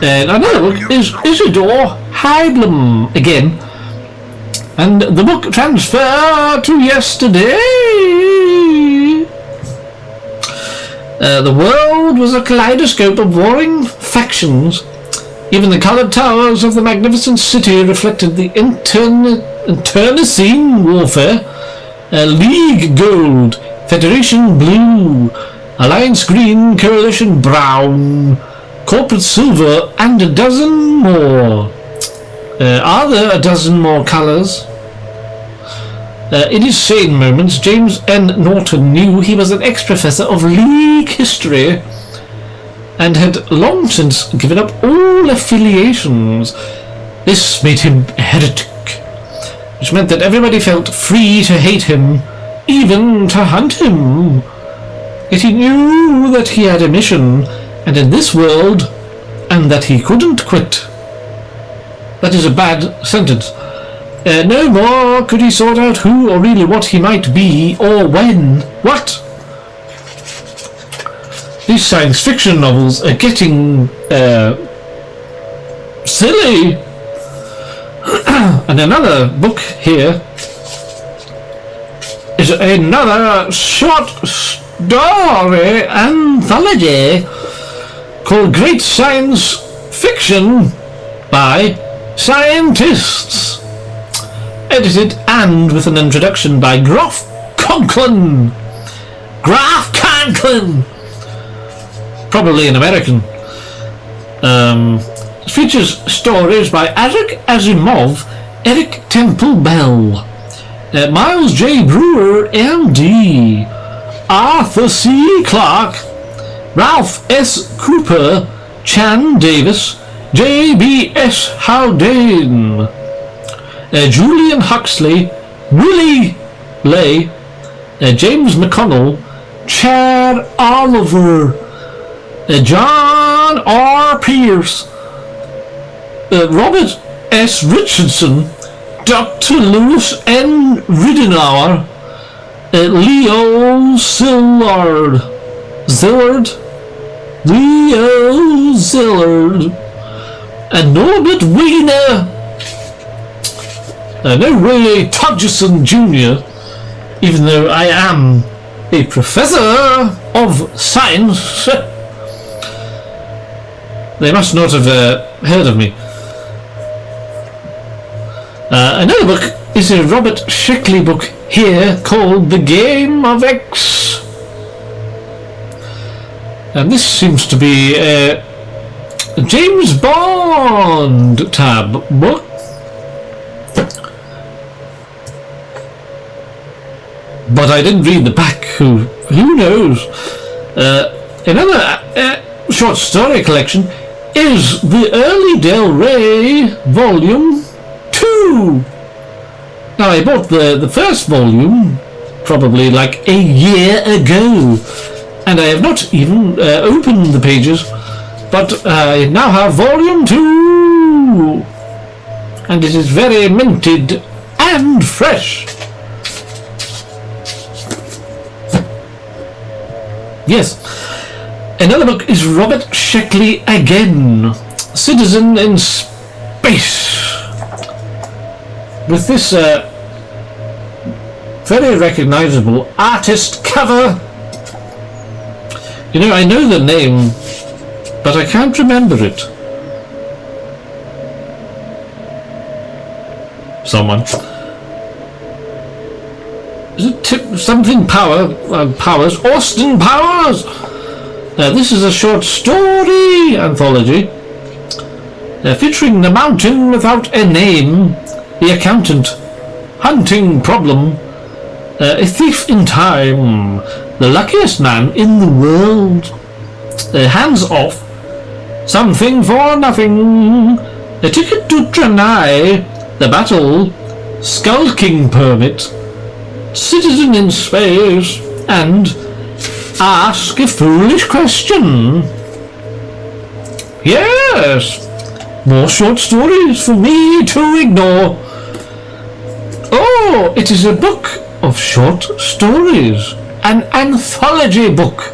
S1: And another book is Isidore Heiblum again. And the book transfer to yesterday. The world was a kaleidoscope of warring factions. Even the coloured towers of the magnificent city reflected the internecine warfare. League gold, Federation blue, Alliance green, Coalition brown, Corporate silver, and a dozen more. Are there a dozen more colours? In his sane moments, James N. Norton knew he was an ex-professor of League history and had long since given up all affiliations. This made him a heretic, which meant that everybody felt free to hate him, even to hunt him. Yet he knew that he had a mission, and in this world, and that he couldn't quit. That is a bad sentence. No more could he sort out who or really what he might be, or when. What? These science fiction novels are getting silly. And another book here is another short story anthology called Great Science Fiction by Scientists. Edited and with an introduction by Graf Conklin. Graf Conklin! Probably an American. Features stories by Isaac Asimov, Eric Temple Bell, Miles J. Brewer, M.D., Arthur C. Clarke, Ralph S. Cooper, Chan Davis, J.B.S. Haldane, Julian Huxley, Willy Lay, James McConnell, Chad Oliver, John R. Pierce, Robert S. Richardson, Dr. Lewis N. Ridenour, Leo Zillard, and Norbert Wiener. No William Todgerson Jnr., even though I am a professor of science. They must not have heard of me. Another book is a Robert Shickley book here called The Game of X. And this seems to be a James Bond tab book. But I didn't read the back. Who knows? Another short story collection is the Early Del Rey Volume 2. Now, I bought the first volume probably like a year ago, and I have not even opened the pages, but I now have Volume 2, and it is very minted and fresh. Yes. Another book is Robert Sheckley again, Citizen in Space, with this very recognisable artist cover. You know, I know the name, but I can't remember it. Someone. Is it something Powers? Austin Powers! This is a short story anthology featuring the mountain without a name, the accountant, hunting problem, a thief in time, the luckiest man in the world, hands off, something for nothing, a ticket to Tranai, the battle, skulking permit, citizen in space, and ask a foolish question. Yes, more short stories for me to ignore. Oh, it is a book of short stories, an anthology book.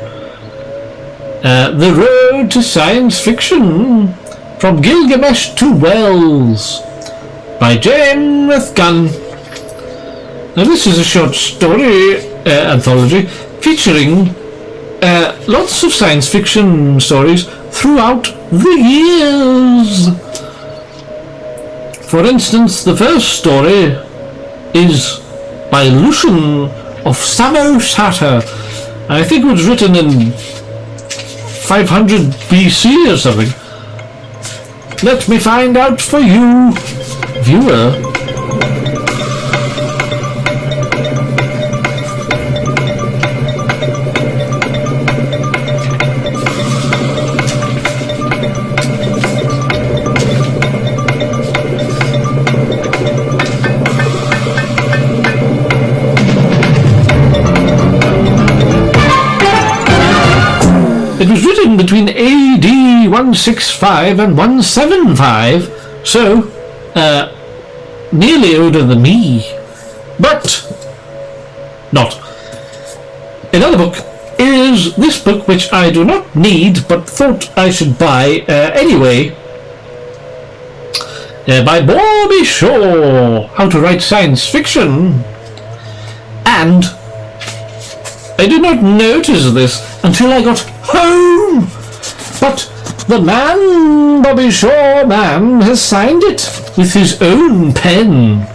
S1: The Road to Science Fiction, From Gilgamesh to Wells, by James Gunn. Now this is a short story anthology featuring lots of science fiction stories throughout the years. For instance, the first story is by Lucian of Samosata. I think it was written in 500 BC or something. Let me find out for you, viewer. It was written between AD 165 and 175, so nearly older than me, but not. Another book is this book, which I do not need but thought I should buy anyway, by Bobby Shaw, How to Write Science Fiction. And I did not notice this until I got home, but the man, Bobby Shaw man, has signed it with his own pen.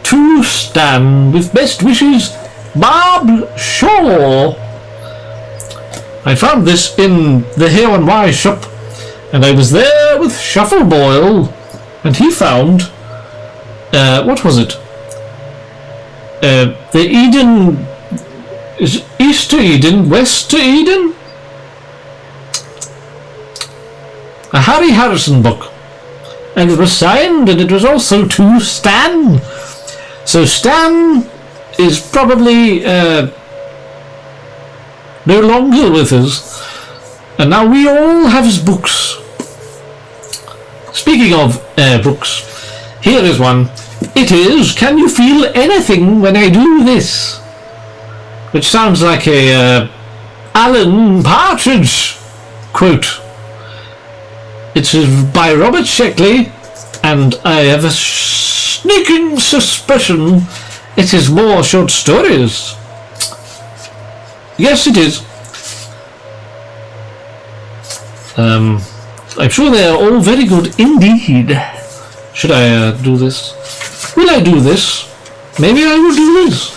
S1: To Stan, with best wishes, Bob Shaw. I found this in the Hay-on-Wye shop, and I was there with Shuffleboyle, and he found, what was it? The Eden, is East to Eden, West to Eden? A Harry Harrison book, and it was signed, and it was also to Stan. So Stan is probably no longer with us, and now we all have his books. Speaking of books, here is one. It is Can You Feel Anything When I Do This? Which sounds like a Alan Partridge quote. It is by Robert Sheckley, and I have a sneaking suspicion it is more short stories. Yes, it is. I'm sure they are all very good indeed. Should I do this? Will I do this? Maybe I will do this.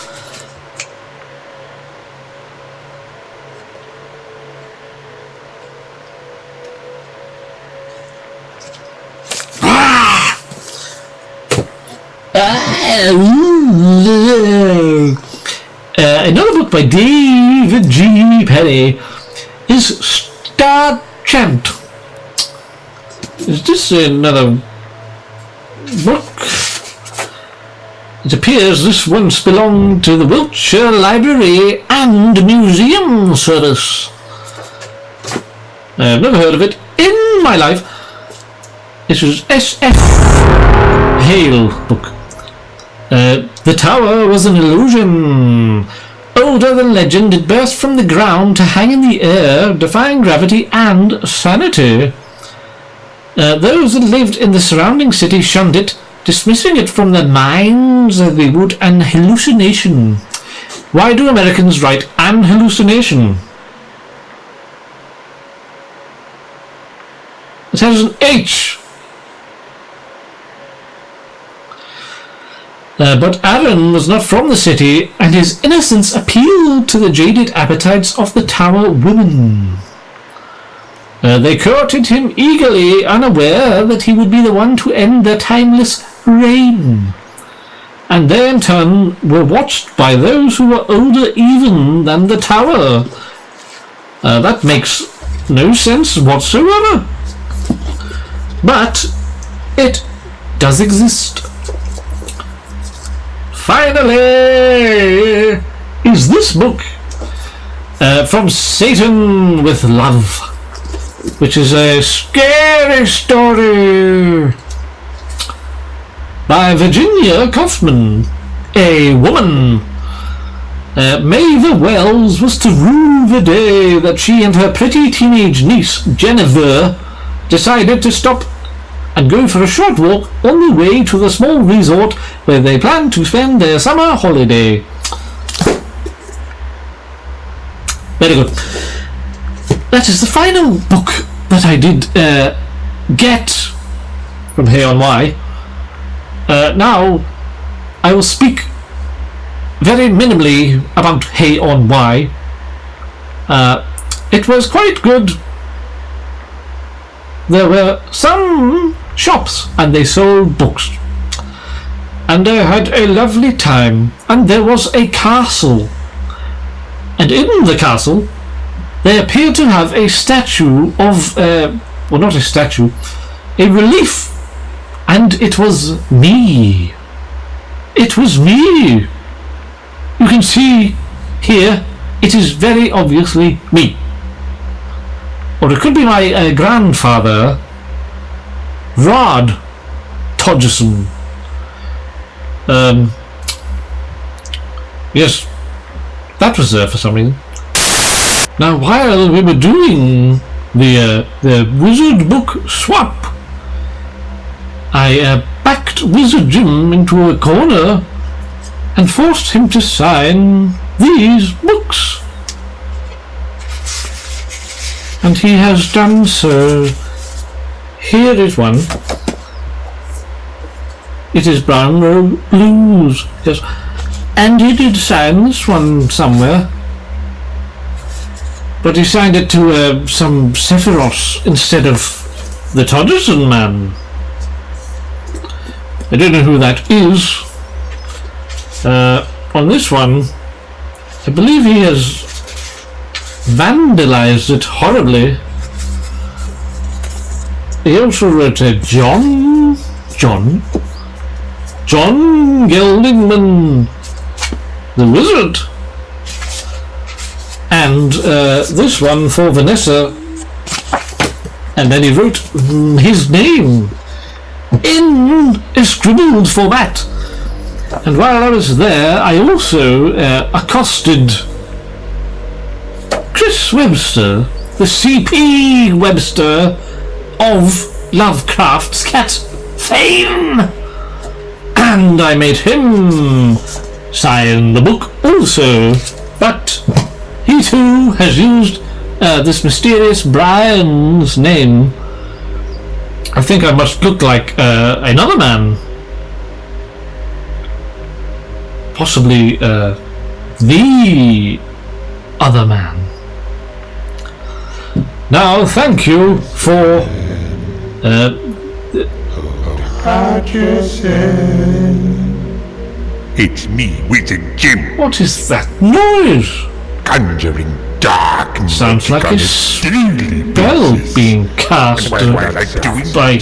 S1: Another book by David G. Perry is Star Chant. Is this another book? It appears this once belonged to the Wiltshire Library and Museum Service. I've never heard of it in my life. This is S.F. Hale book. The tower was an illusion. Older than legend, it burst from the ground to hang in the air, defying gravity and sanity. Those that lived in the surrounding city shunned it, dismissing it from their minds as they would an hallucination. Why do Americans write an hallucination? It has an H. But Aaron was not from the city, and his innocence appealed to the jaded appetites of the Tower women. They courted him eagerly, unaware that he would be the one to end their timeless reign. And they in turn were watched by those who were older even than the Tower. That makes no sense whatsoever. But it does exist. Finally, is this book From Satan with Love, which is a scary story by Virginia Kaufman, a woman. Maeve Wells was to rue the day that she and her pretty teenage niece, Jennifer, decided to stop and go for a short walk on the way to the small resort where they planned to spend their summer holiday. Very good. That is the final book that I did get from Hay-on-Wye. Now, I will speak very minimally about Hay-on-Wye. It was quite good. There were some shops and they sold books. And I had a lovely time. And there was a castle. And in the castle, they appeared to have a statue of, well, not a statue, a relief. And it was me. It was me. You can see here, it is very obviously me. Or it could be my grandfather, Rod Todgerson. Yes, that was there for some reason. Now, while we were doing the Wizard Book Swap, I backed Wizard Jim into a corner and forced him to sign these books. And he has done so. Here is one. It is Brown Robe Blues. Yes. And he did sign this one somewhere. But he signed it to some Sephiroth instead of the Todgerson man. I don't know who that is. On this one, I believe he has vandalized it horribly. He also wrote John Geldingman, the Wizard, and this one for Vanessa, and then he wrote his name in a scribbled format. And while I was there, I also accosted Chris Webster, the C.P. Webster of Lovecraft's Cat fame, and I made him sign the book also, but he too has used this mysterious Brian's name. I think I must look like another man, possibly the other man. Now, thank you for
S2: It's me, Wizard Jim,
S1: what is that noise?
S2: conjuring dark
S1: Sounds like
S2: magic
S1: a
S2: on a daily
S1: spell
S2: basis.
S1: being cast. cast by